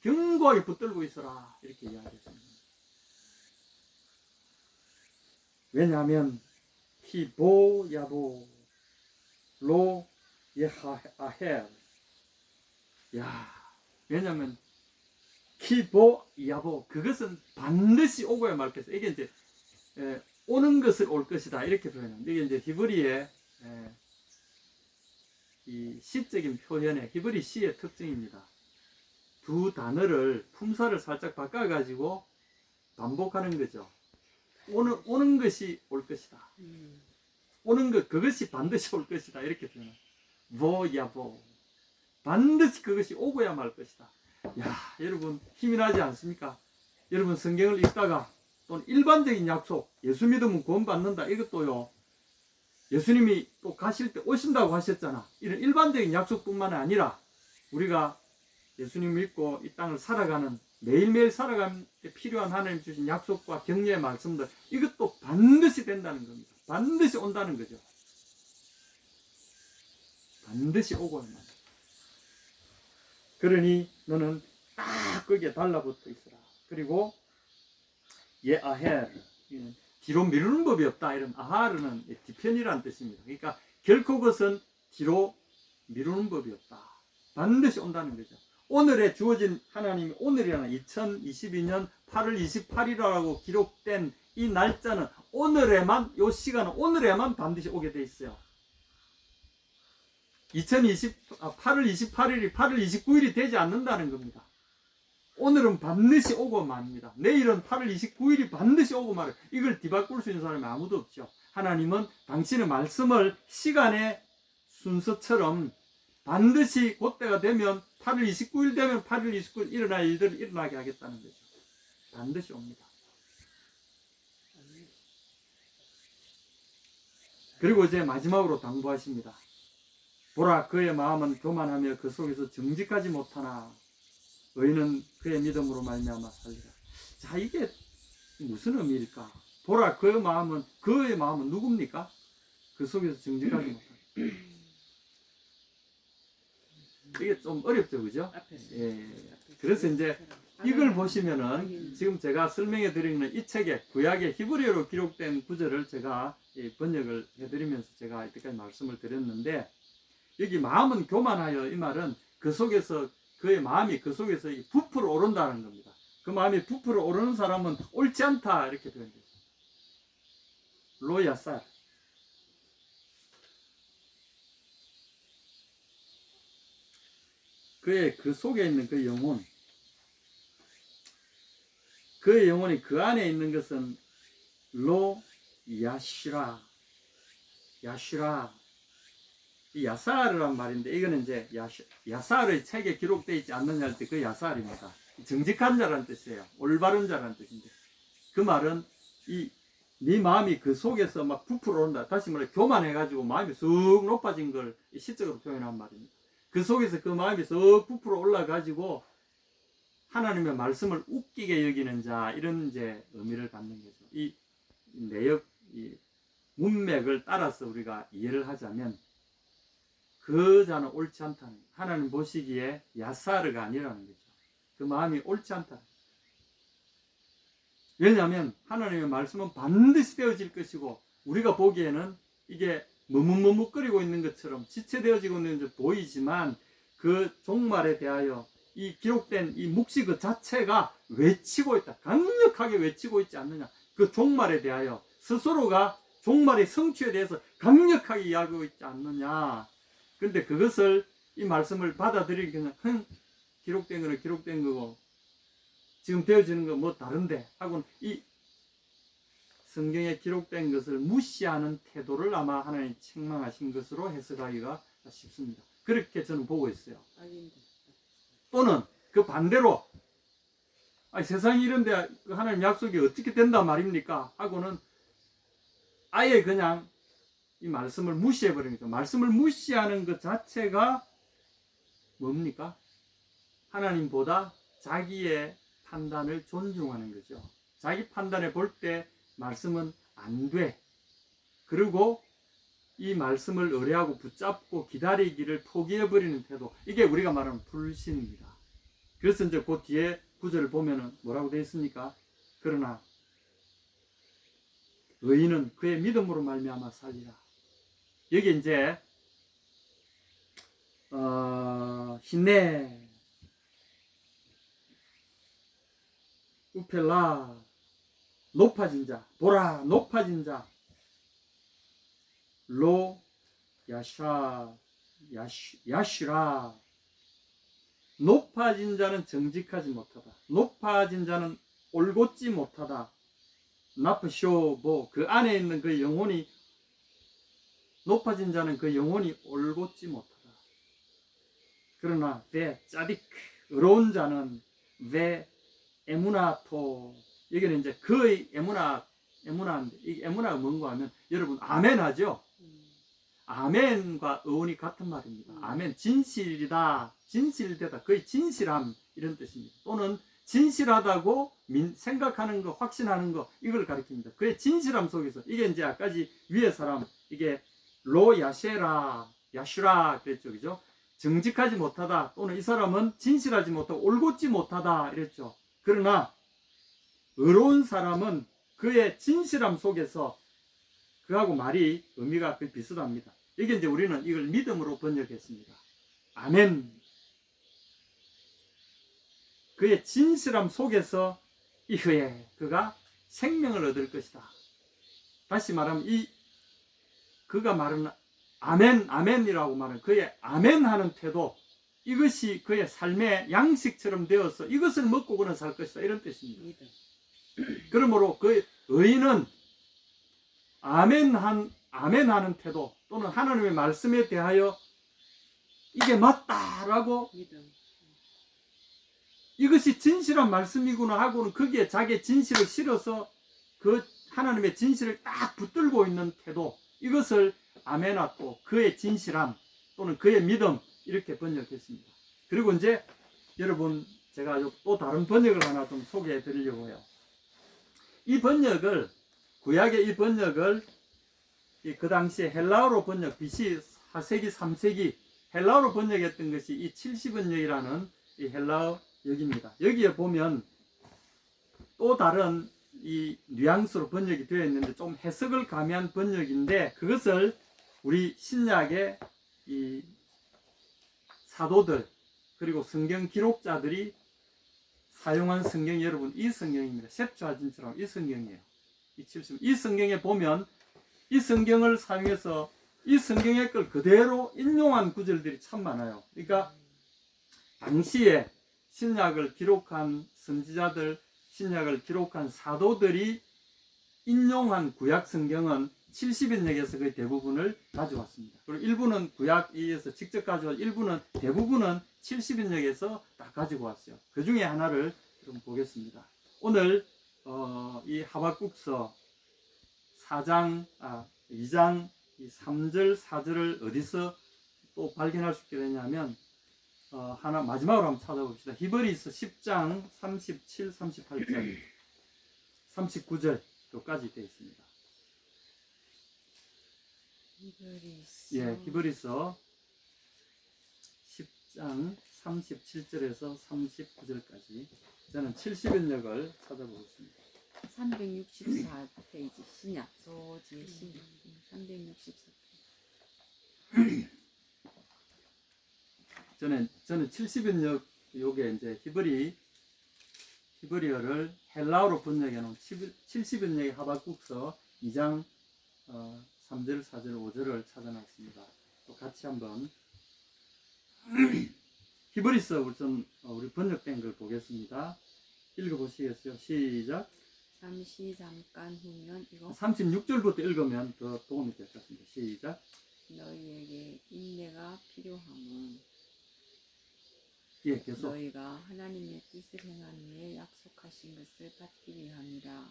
S1: 견고하게 붙들고 있어라. 이렇게 이야기했습니다. 왜냐하면 히보 야보 로 예하헬 왜냐하면 키보 야보 그것은 반드시 오고야 말 것이다. 이게 이제 오는 것을 올 것이다 이렇게 표현합니다. 이게 이제 히브리의 이 시적인 표현의 히브리 시의 특징입니다. 두 단어를 품사를 살짝 바꿔가지고 반복하는 거죠. 오는 것이 올 것이다. 오는 것 그것이 반드시 올 것이다 이렇게 표현합니다. 보야보 반드시 그것이 오고야 말 것이다. 야, 여러분 힘이 나지 않습니까? 여러분 성경을 읽다가 또는 일반적인 약속, 예수 믿으면 구원 받는다 이것도요. 예수님이 또 가실 때 오신다고 하셨잖아. 이런 일반적인 약속뿐만 아니라 우리가 예수님 믿고 이 땅을 살아가는 매일매일 살아가는 데 필요한 하나님 주신 약속과 격려의 말씀들 이것도 반드시 된다는 겁니다. 반드시 온다는 거죠. 반드시 오고 있는 거죠. 그러니 너는 딱 거기에 달라붙어 있어라. 그리고 예아헬 뒤로 미루는 법이 없다. 이런 아하르는 뒤편이라는 뜻입니다. 그러니까 결코 그것은 뒤로 미루는 법이 없다. 반드시 온다는 거죠. 오늘에 주어진 하나님이 오늘이라는 2022년 8월 28일이라고 기록된 이 날짜는 오늘에만 이 시간은 오늘에만 반드시 오게 돼 있어요. 8월 28일이 8월 29일이 되지 않는다는 겁니다. 오늘은 반드시 오고 맙니다. 내일은 8월 29일이 반드시 오고 말아요. 이걸 뒤바꿀 수 있는 사람이 아무도 없죠. 하나님은 당신의 말씀을 시간의 순서처럼 반드시 그때가 되면 8월 29일 되면 8월 29일 일어날 일들을 일어나게 하겠다는 거죠. 반드시 옵니다. 그리고 이제 마지막으로 당부하십니다. 보라 그의 마음은 교만하며 그 속에서 정직하지 못하나 의인은 그의 믿음으로 말미암아 살리라. 자, 이게 무슨 의미일까? 보라 그의 마음은 누굽니까? 그 속에서 정직하지 못하나. 이게 좀 어렵죠, 그죠? 그래서 이제 이걸 보시면은 지금 제가 설명해 드리는 이 책의 구약의 히브리어로 기록된 구절을 제가 번역을 해드리면서 제가 이때까지 말씀을 드렸는데, 여기 마음은 교만하여 이 말은 그 속에서 그의 마음이 그 속에서 부풀어 오른다는 겁니다. 그 마음이 부풀어 오르는 사람은 옳지 않다 이렇게 표현되죠. 로야살. 그의 그 속에 있는 그 영혼, 그의 영혼이 그 안에 있는 것은 로 야시라, 야시라. 이 야사르란 말인데 이거는 이제 야사르의 책에 기록되어 있지 않느냐 할 때 그 야사르입니다. 정직한 자라는 뜻이에요. 올바른 자라는 뜻인데 그 말은 네 마음이 그 속에서 막 부풀어 오른다. 다시 말해 교만해가지고 마음이 쑥 높아진 걸 시적으로 표현한 말입니다. 그 속에서 그 마음이 쑥 부풀어 올라가지고 하나님의 말씀을 웃기게 여기는 자, 이런 이제 의미를 갖는 거죠. 이 내역, 이 문맥을 따라서 우리가 이해를 하자면 그 자는 옳지 않다는 거예요. 하나님 보시기에 야사르가 아니라는 거죠. 그 마음이 옳지 않다. 왜냐하면 하나님의 말씀은 반드시 되어질 것이고 우리가 보기에는 이게 머뭇머뭇거리고 있는 것처럼 지체되어지고 있는 듯 보이지만 그 종말에 대하여 이 기록된 이 묵시 그 자체가 외치고 있다. 강력하게 외치고 있지 않느냐. 그 종말에 대하여 스스로가 종말의 성취에 대해서 강력하게 이야기하고 있지 않느냐. 근데 그것을 이 말씀을 받아들이기 그냥 기록된 거는 기록된 거고 지금 되어지는 거 뭐 다른데 하고는 이 성경에 기록된 것을 무시하는 태도를 아마 하나님 책망하신 것으로 해석하기가 쉽습니다. 그렇게 저는 보고 있어요. 또는 그 반대로 세상이 이런데 하나님 약속이 어떻게 된단 말입니까? 하고는 아예 그냥 이 말씀을 무시해버리는 거죠. 말씀을 무시하는 것 자체가 뭡니까? 하나님보다 자기의 판단을 존중하는 거죠. 자기 판단에 볼 때 말씀은 안 돼. 그리고 이 말씀을 의뢰하고 붙잡고 기다리기를 포기해버리는 태도. 이게 우리가 말하는 불신입니다. 그래서 이제 그 뒤에 구절을 보면은 뭐라고 되어 있습니까? 그러나 의인은 그의 믿음으로 말미암아 살리라. 여기 이제 히네 우펠라 높아진 자, 보라 높아진 자, 로 야샤 야슈라. 높아진 자는 정직하지 못하다. 높아진 자는 올곧지 못하다. 나프쇼 그 안에 있는 그 영혼이, 높아진 자는 그 영혼이 올곧지 못하다. 그러나 왜 짜딕 의로운 자는 왜 에무나토, 여기는 이제 그의 에무나인데, 이 에무나가 뭔가 하면 여러분 아멘 하죠. 아멘과 의원이 같은 말입니다. 아멘, 진실이다, 진실되다, 거의 진실함, 이런 뜻입니다. 또는 진실하다고 생각하는 거, 확신하는 거, 이걸 가리킵니다. 그의 진실함 속에서, 이게 이제 아까지 위에 사람, 이게 로 야셰라 야슈라 그랬죠, 그죠? 정직하지 못하다, 또는 이 사람은 진실하지 못하고 올곧지 못하다 이랬죠. 그러나 의로운 사람은 그의 진실함 속에서, 그하고 말이 의미가 거의 비슷합니다. 이게 이제 우리는 이걸 믿음으로 번역했습니다. 아멘. 그의 진실함 속에서 이후에 그가 생명을 얻을 것이다. 다시 말하면 그가 말하는 아멘, 아멘이라고 말하는 그의 아멘하는 태도, 이것이 그의 삶의 양식처럼 되어서 이것을 먹고 그는 살 것이다, 이런 뜻입니다. 그러므로 그 의인은 아멘하는 태도, 또는 하나님의 말씀에 대하여 이게 맞다라고, 이것이 진실한 말씀이구나 하고는 거기에 자기의 진실을 실어서 그 하나님의 진실을 딱 붙들고 있는 태도, 이것을 아멘하고 그의 진실함 또는 그의 믿음, 이렇게 번역했습니다. 그리고 이제 여러분, 제가 또 다른 번역을 하나 좀 소개해 드리려고 해요. 이 번역을, 구약의 이 번역을 그 당시에 헬라어로 번역, BC 4세기 3세기 헬라어로 번역했던 것이 이 70번역이라는 이 헬라어 역입니다. 여기에 보면 또 다른 이 뉘앙스로 번역이 되어 있는데 좀 해석을 가미한 번역인데, 그것을 우리 신약의 이 사도들 그리고 성경 기록자들이 사용한 성경이, 여러분 이 성경입니다. 셉투아진트라고 이 성경이에요. 이 성경에 보면 이 성경을 사용해서 이 성경의 걸 그대로 인용한 구절들이 참 많아요. 그러니까 당시에 신약을 기록한 선지자들, 신약을 기록한 사도들이 인용한 구약 성경은 70인역에서 거의 대부분을 가져왔습니다. 그리고 일부는 구약에서 직접 가져와, 일부는 대부분은 70인역에서 다 가지고 왔어요. 그 중에 하나를 좀 보겠습니다. 오늘 이 하박국서 2장 3절 4절을 어디서 또 발견할 수 있게 되냐면, 하나 마지막으로 한번 찾아봅시다. 히브리서 10장 37, 38절 39절까지 되어 있습니다. 히브리서 10장 37절에서 39절까지. 저는 70인역을 찾아보겠습니다.
S2: 364페이지 신약, 소지의 신약 364페이지.
S1: 저는 70인역, 요게 이제 히브리어를 헬라어로 번역해 놓은 70인역의 하박국서 2장 3절, 4절, 5절을 찾아놨습니다. 또 같이 한번 히브리서 우리 번역된 걸 보겠습니다. 읽어보시겠어요? 시작.
S2: 잠시 잠깐 후면 이거
S1: 36절부터 읽으면 더 도움이 될 것 같습니다. 시작.
S2: 너희에게 인내가 필요함은
S1: 계속.
S2: 너희가 하나님의 뜻을 행한 후에 약속하신 것을 받기 위함이라.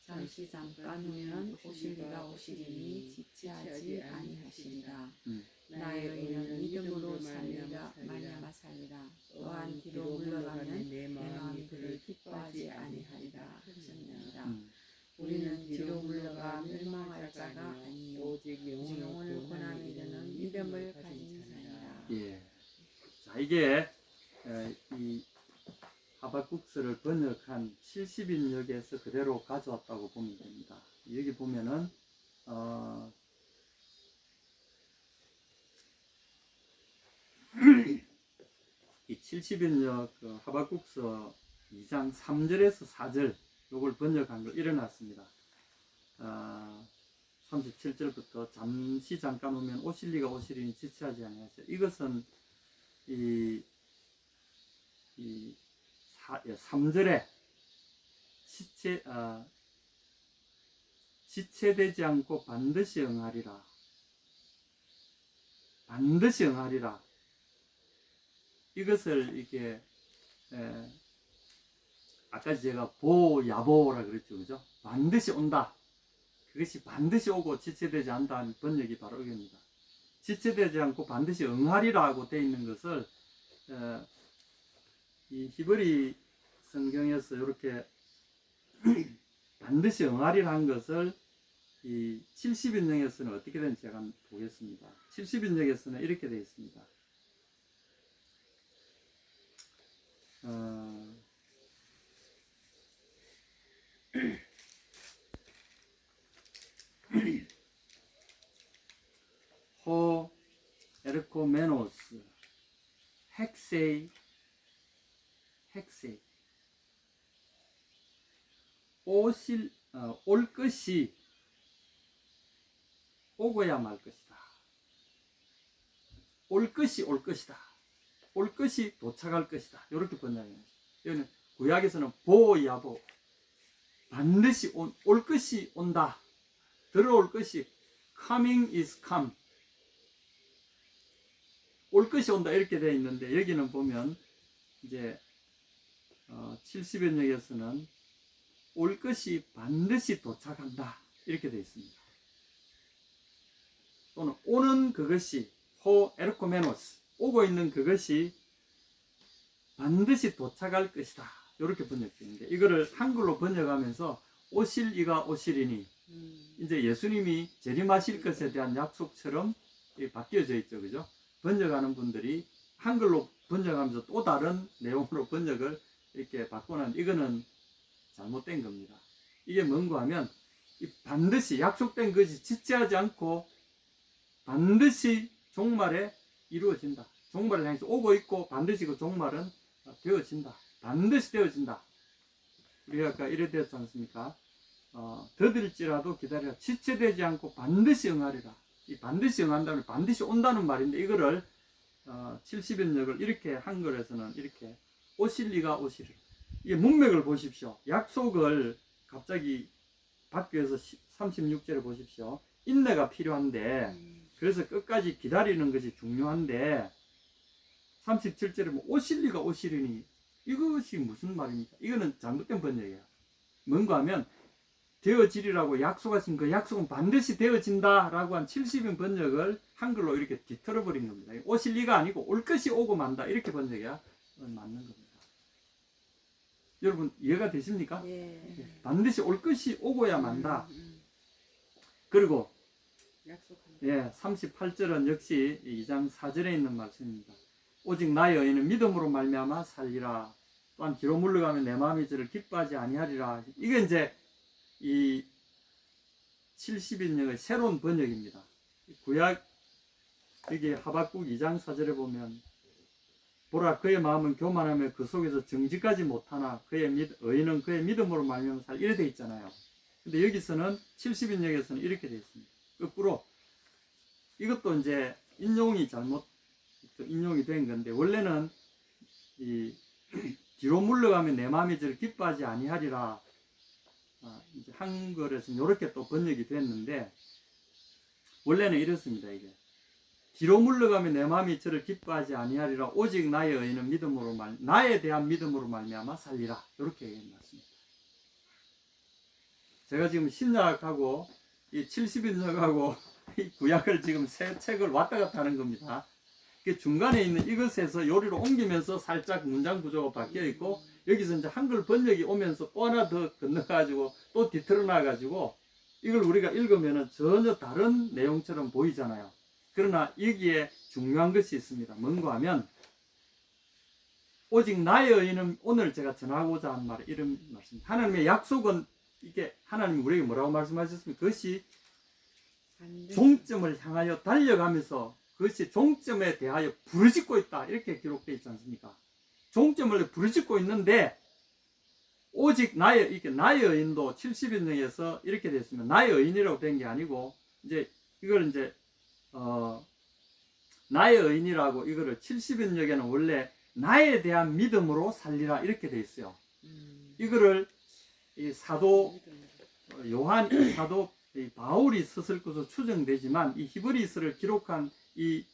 S2: 잠시 잠깐 후면 오실리가 오시리니 지체하지 아니하시리라. 나의 의는 믿음으로 말미암아 살리라. 또한 뒤로 물러가면 내 마음이 그를 기뻐하지 아니하리라 하셨느니라. 우리는 뒤로 물러가 멸망할 자가 아니요
S3: 오직
S2: 영혼을 권함에 이르는 믿음을 가진 자니라.
S1: 예. 자, 이게 이 하박국서를 번역한 70인역에서 그대로 가져왔다고 보면 됩니다. 여기 보면은 이 70인역 하박국서 2장 3절에서 4절 요걸 번역한 걸 일어났습니다. 37절부터 잠시 잠깐 오면 오실리가 오시리니 지체하지 아니하시라. 이것은 이 3절에 지체되지 않고 반드시 응하리라. 반드시 응하리라. 이것을 이게 아까 제가 보야보라 그랬죠, 그죠? 반드시 온다. 그것이 반드시 오고 지체되지 않다는 번역이 바로 이겁니다. 지체되지 않고 반드시 응하리라고 되어 있는 것을 이 히브리 성경에서 이렇게 반드시 응하리라는 것을 이 70인역에서는 어떻게 되는지 제가 한번 보겠습니다. 70인역에서는 이렇게 되어 있습니다. 호 에르코메노스 헥세이 올 것이 오고야 말 것이다. 올 것이 올 것이다. 올 것이 도착할 것이다. 이렇게 번역해요. 여기는 구약에서는 보야보 반드시 올 것이 온다. 들어올 것이 coming is come. 올 것이 온다 이렇게 되어 있는데 여기는 보면 이제 70인역에서는 올 것이 반드시 도착한다 이렇게 되어 있습니다. 또는 오는 그것이 호 에르코메노스 오고 있는 그것이 반드시 도착할 것이다 이렇게 번역되는데 이거를 한글로 번역하면서 오실 이가 오시리니 이제 예수님이 재림하실 것에 대한 약속처럼 바뀌어져 있죠, 그죠? 번역하는 분들이 한글로 번역하면서 또 다른 내용으로 번역을 이렇게 바꾸는 이거는 잘못된 겁니다. 이게 뭔가 하면 반드시 약속된 것이 지체하지 않고 반드시 종말에 이루어진다. 종말을 향해서 오고 있고 반드시 그 종말은 되어진다. 반드시 되어진다. 우리가 아까 이래 되었지 않습니까? 더딜지라도 기다리라. 지체되지 않고 반드시 응하리라. 이 반드시 응한다면 반드시 온다는 말인데 이거를 70인역을 이렇게 한글에서는 이렇게 오실리가 오시리라. 이 문맥을 보십시오. 약속을 갑자기 바뀌어서 36절에 보십시오. 인내가 필요한데 그래서 끝까지 기다리는 것이 중요한데 37절에 뭐 오실리가 오시리니 이것이 무슨 말입니까? 이거는 잘못된 번역이에요. 뭔가 하면 되어지리라고 약속하신 그 약속은 반드시 되어진다라고 한 70인 번역을 한글로 이렇게 뒤틀어 버린 겁니다. 오실 리가 아니고 올 것이 오고 만다 이렇게 번역해야 맞는 겁니다. 여러분 이해가 되십니까?
S3: 예.
S1: 반드시 올 것이 오고야 만다. 그리고
S3: 약속합니다.
S1: 38절은 역시 2장 4절에 있는 말씀입니다. 오직 나의 의인은 믿음으로 말미암아 살리라. 또한 뒤로 물러가면 내 마음이 저를 기뻐하지 아니하리라. 이게 이제 이 70인역의 새로운 번역입니다. 구약 여기 하박국 2장 4절에 보면 보라 그의 마음은 교만하며 그 속에서 정직하지 못하나 그의 의인은 그의 믿음으로 말미암아 살 이래 돼 있잖아요. 근데 여기서는 70인역에서는 이렇게 돼 있습니다. 거꾸로 이것도 이제 인용이 잘못 인용이 된 건데 원래는 이 뒤로 물러가면 내 마음이 저를 기뻐하지 아니하리라. 이제 한글에서는 이렇게 또 번역이 됐는데 원래는 이렇습니다. 이게 뒤로 물러가면 내 마음이 저를 기뻐하지 아니하리라. 오직 나의 의인은 믿음으로 나에 대한 믿음으로 말미암아 살리라. 이렇게 얘기했습니다. 제가 지금 신약하고 이 70인역하고 이 구약을 지금 세 책을 왔다 갔다 하는 겁니다. 그 중간에 있는 이것에서 요리로 옮기면서 살짝 문장 구조가 바뀌어 있고, 여기서 이제 한글 번역이 오면서 또 하나 더 건너가지고 또 뒤틀어 놔가지고 이걸 우리가 읽으면은 전혀 다른 내용처럼 보이잖아요. 그러나 여기에 중요한 것이 있습니다. 뭔가 하면, 오직 나의 의인은, 오늘 제가 전하고자 하는 말은 이런 말씀. 하나님의 약속은, 이게 하나님이 우리에게 뭐라고 말씀하셨습니까? 그것이 종점을 향하여 달려가면서 그것이 종점에 대하여 부르짖고 있다, 이렇게 기록되어 있지 않습니까? 종점을 부르짖고 있는데, 오직 이게 나의 의인도 70인역에서 이렇게 됐으면 나의 의인이라고 된 게 아니고, 이제 이걸 이제 나의 의인이라고, 이거를 70인역에는 원래 나에 대한 믿음으로 살리라 이렇게 돼 있어요. 이거를 이 사도 사도 바울이 썼을 것으로 추정되지만, 이 히브리서를 기록한 이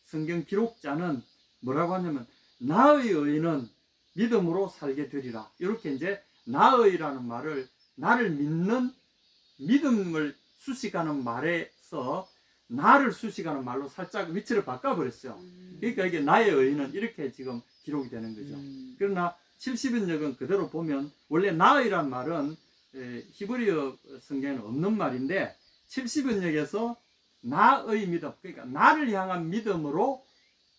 S1: 성경 기록자는 뭐라고 하냐면, 나의 의인은 믿음으로 살게 되리라, 이렇게 이제 나의라는 말을, 나를 믿는, 믿음을 수식하는 말에서 나를 수식하는 말로 살짝 위치를 바꿔버렸어요. 그러니까 이게 나의 의인은 이렇게 지금 기록이 되는 거죠. 그러나 70인역은 그대로 보면, 원래 나의란 말은 히브리어 성경에는 없는 말인데, 70인역에서 나의 믿음, 그러니까 나를 향한 믿음으로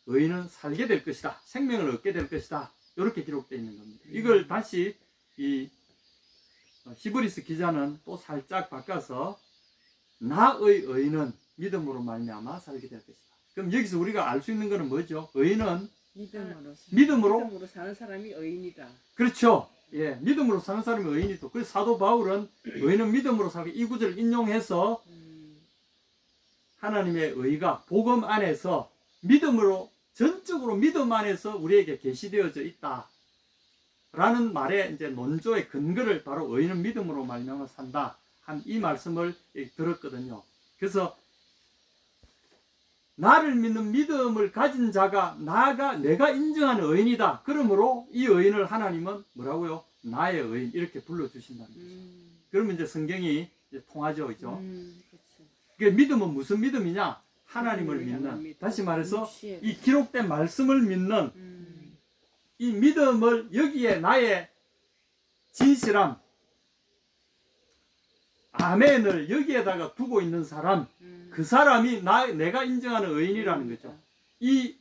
S1: 의인은 살게 될 것이다, 생명을 얻게 될 것이다, 이렇게 기록되어 있는 겁니다. 이걸 다시 이 히브리서 기자는 또 살짝 바꿔서 나의 의인은 믿음으로 말미암아 살게 될 것이다. 그럼 여기서 우리가 알 수 있는 것은 뭐죠? 의인은 믿음으로
S3: 사는 사람이 의인이다.
S1: 그렇죠. 예, 믿음으로 사는 사람이 의인이죠. 그래서 사도 바울은 의인은 믿음으로 살게, 이 구절을 인용해서 하나님의 의가 복음 안에서 믿음으로, 전적으로 믿음 안에서 우리에게 계시되어져 있다 라는 말에 이제 논조의 근거를 바로 의인은 믿음으로 말미암아 산다 한 이 말씀을 들었거든요. 그래서 나를 믿는 믿음을 가진 자가 내가 인정하는 의인이다. 그러므로 이 의인을 하나님은 뭐라고요? 나의 의인, 이렇게 불러주신다는 거죠. 그러면 이제 성경이 이제 통하죠, 그죠? 그 믿음은 무슨 믿음이냐? 하나님을 믿는, 다시 말해서 이 기록된 말씀을 믿는 이 믿음을, 여기에 나의 진실함, 아멘을 여기에다가 두고 있는 사람, 그 사람이 내가 인정하는 의인이라는 거죠. 이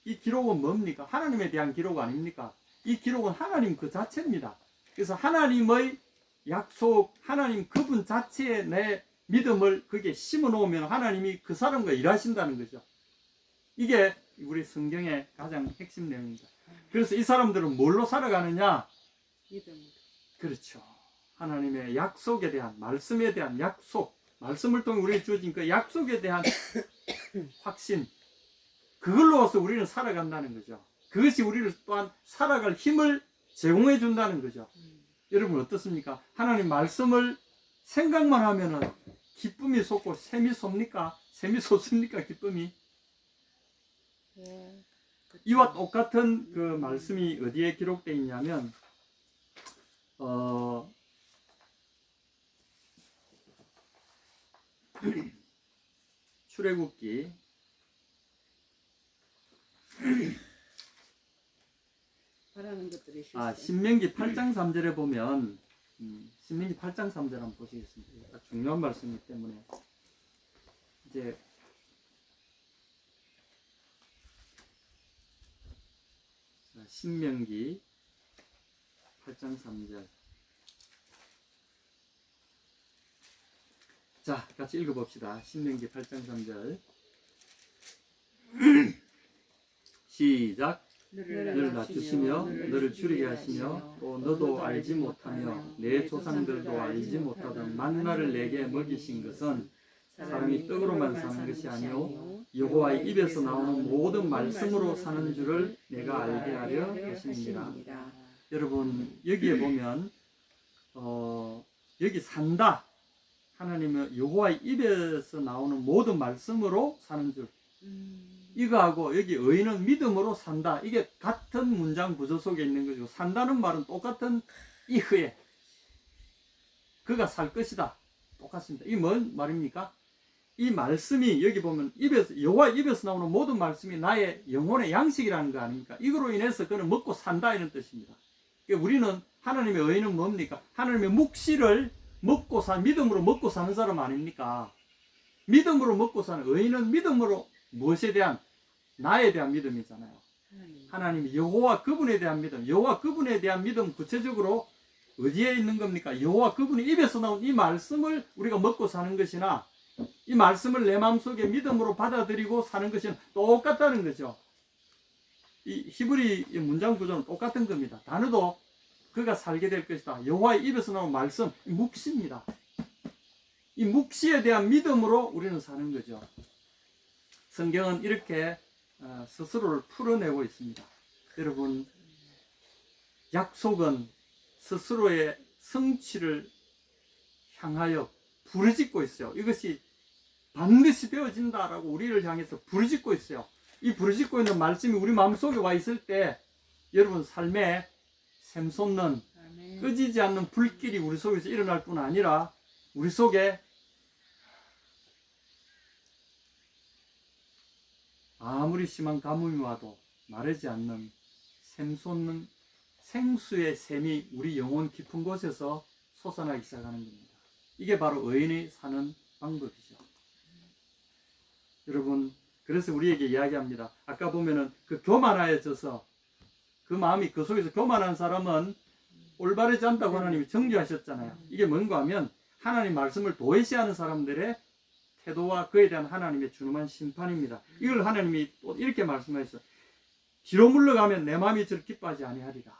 S1: 기록은 뭡니까? 하나님에 대한 기록 아닙니까? 이 기록은 하나님 그 자체입니다. 그래서 하나님의 약속, 하나님 그분 자체에 내 믿음을 거기에 심어 놓으면 하나님이 그 사람과 일하신다는 거죠. 이게 우리 성경의 가장 핵심 내용입니다. 그래서 이 사람들은 뭘로 살아가느냐?
S3: 믿음으로.
S1: 그렇죠. 하나님의 약속에 대한, 말씀에 대한 약속, 말씀을 통해 우리에게 주어진 그 약속에 대한 확신, 그걸로서 우리는 살아간다는 거죠. 그것이 우리를 또한 살아갈 힘을 제공해 준다는 거죠. 여러분 어떻습니까? 하나님 말씀을 생각만 하면은 기쁨이 솟고 샘이 솟습니까? 샘이 솟습니까? 기쁨이? 이와 똑같은 그 말씀이 어디에 기록되어 있냐면 출애굽기
S3: 바라는 것들이 실수.
S1: 신명기 8장 3절에 보면 신명기 8장 3절 한번 보시겠습니다. 중요한 말씀이기 때문에 이제 신명기 8장 3절. 자, 같이 읽어봅시다. 신명기 8장 3절. 시작. 너를 낮추시며 너를 줄이게 하시며 또 너도 알지 못하며 내 조상들도 알지 못하던 만나를 내게 먹이신 것은 사람이 떡으로만 사는 것이 아니요 여호와의 입에서 나오는 모든 말씀으로 사는 줄을 내가 알게 하려 하심이니라. 여러분 여기에 보면 여기 산다, 하나님은 여호와의 입에서 나오는 모든 말씀으로 사는 줄, 이거하고 여기 의인은 믿음으로 산다, 이게 같은 문장 구조 속에 있는 거죠. 산다는 말은 똑같은 이후에 그가 살 것이다. 똑같습니다. 이게 뭔 말입니까? 이 말씀이 여기 보면 입에서 여호와 입에서 나오는 모든 말씀이 나의 영혼의 양식이라는 거 아닙니까? 이거로 인해서 그는 먹고 산다 이런 뜻입니다. 그러니까 우리는 하나님의 의인은 뭡니까? 하나님의 묵시를 먹고 믿음으로 먹고 사는 사람 아닙니까? 믿음으로 먹고 사는 의인은 믿음으로 무엇에 대한 나에 대한 믿음이잖아요. 하나님이 여호와 그분에 대한 믿음, 여호와 그분에 대한 믿음 구체적으로 어디에 있는 겁니까? 여호와 그분의 입에서 나온 이 말씀을 우리가 먹고 사는 것이나 이 말씀을 내 마음속에 믿음으로 받아들이고 사는 것은 똑같다는 거죠. 이 히브리 문장 구조는 똑같은 겁니다. 단어도 그가 살게 될 것이다. 여호와의 입에서 나온 말씀, 묵시입니다. 이 묵시에 대한 믿음으로 우리는 사는 거죠. 성경은 이렇게 스스로를 풀어내고 있습니다. 여러분, 약속은 스스로의 성취를 향하여 부르짖고 있어요. 이것이 반드시 되어진다라고 우리를 향해서 부르짖고 있어요. 이 부르짖고 있는 말씀이 우리 마음속에 와 있을 때 여러분 삶에 샘솟는 끄지지 않는 불길이 우리 속에서 일어날 뿐 아니라 우리 속에 아무리 심한 가뭄이 와도 마르지 않는 샘솟는 생수의 샘이 우리 영혼 깊은 곳에서 솟아나기 시작하는 겁니다. 이게 바로 의인이 사는 방법이죠. 여러분, 그래서 우리에게 이야기합니다. 아까 보면은 그 교만하여져서 그 마음이 그 속에서 교만한 사람은 올바르지 않다고 하나님이 정죄하셨잖아요. 이게 뭔가 하면 하나님 말씀을 도외시하는 사람들의 태도와 그에 대한 하나님의 준엄한 심판입니다. 이걸 하나님이 또 이렇게 말씀하셨어요. 뒤로 물러가면 내 마음이 저를 기뻐하지 아니하리라.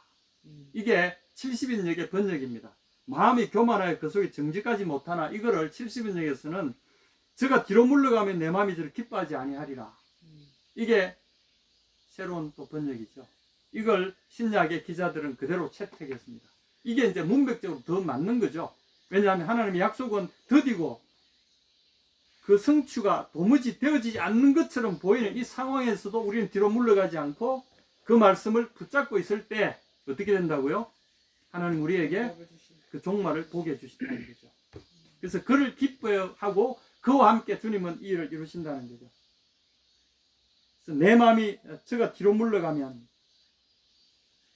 S1: 이게 70인역의 번역입니다. 마음이 교만하여 그 속에 정직하지 못하나 이거를 70인역에서는 저가 뒤로 물러가면 내 마음이 저를 기뻐하지 아니하리라. 이게 새로운 또 번역이죠. 이걸 신약의 기자들은 그대로 채택했습니다. 이게 이제 문맥적으로 더 맞는 거죠. 왜냐하면 하나님의 약속은 더디고 그 성취가 도무지 되어지지 않는 것처럼 보이는 이 상황에서도 우리는 뒤로 물러가지 않고 그 말씀을 붙잡고 있을 때 어떻게 된다고요? 하나님 우리에게 그 종말을 보게 해주신다는 거죠. 그래서 그를 기뻐하고 그와 함께 주님은 이 일을 이루신다는 거죠. 그래서 내 마음이 저가 뒤로 물러가면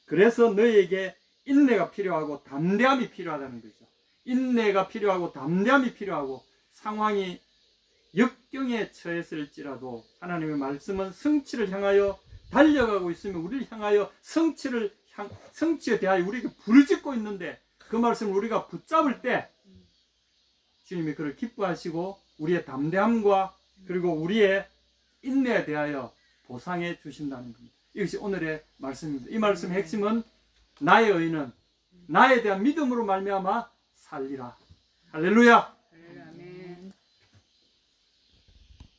S1: 그래서 너에게 인내가 필요하고 담대함이 필요하다는 거죠. 인내가 필요하고 담대함이 필요하고 상황이 역경에 처했을지라도 하나님의 말씀은 성취를 향하여 달려가고 있으면 우리를 향하여 성취에 대하여 우리에게 부르짖고 있는데 그 말씀을 우리가 붙잡을 때 주님이 그를 기뻐하시고 우리의 담대함과 그리고 우리의 인내에 대하여 보상해 주신다는 겁니다. 이것이 오늘의 말씀입니다. 이 말씀의 핵심은 나의 의인은 나에 대한 믿음으로 말미암아 살리라. 할렐루야.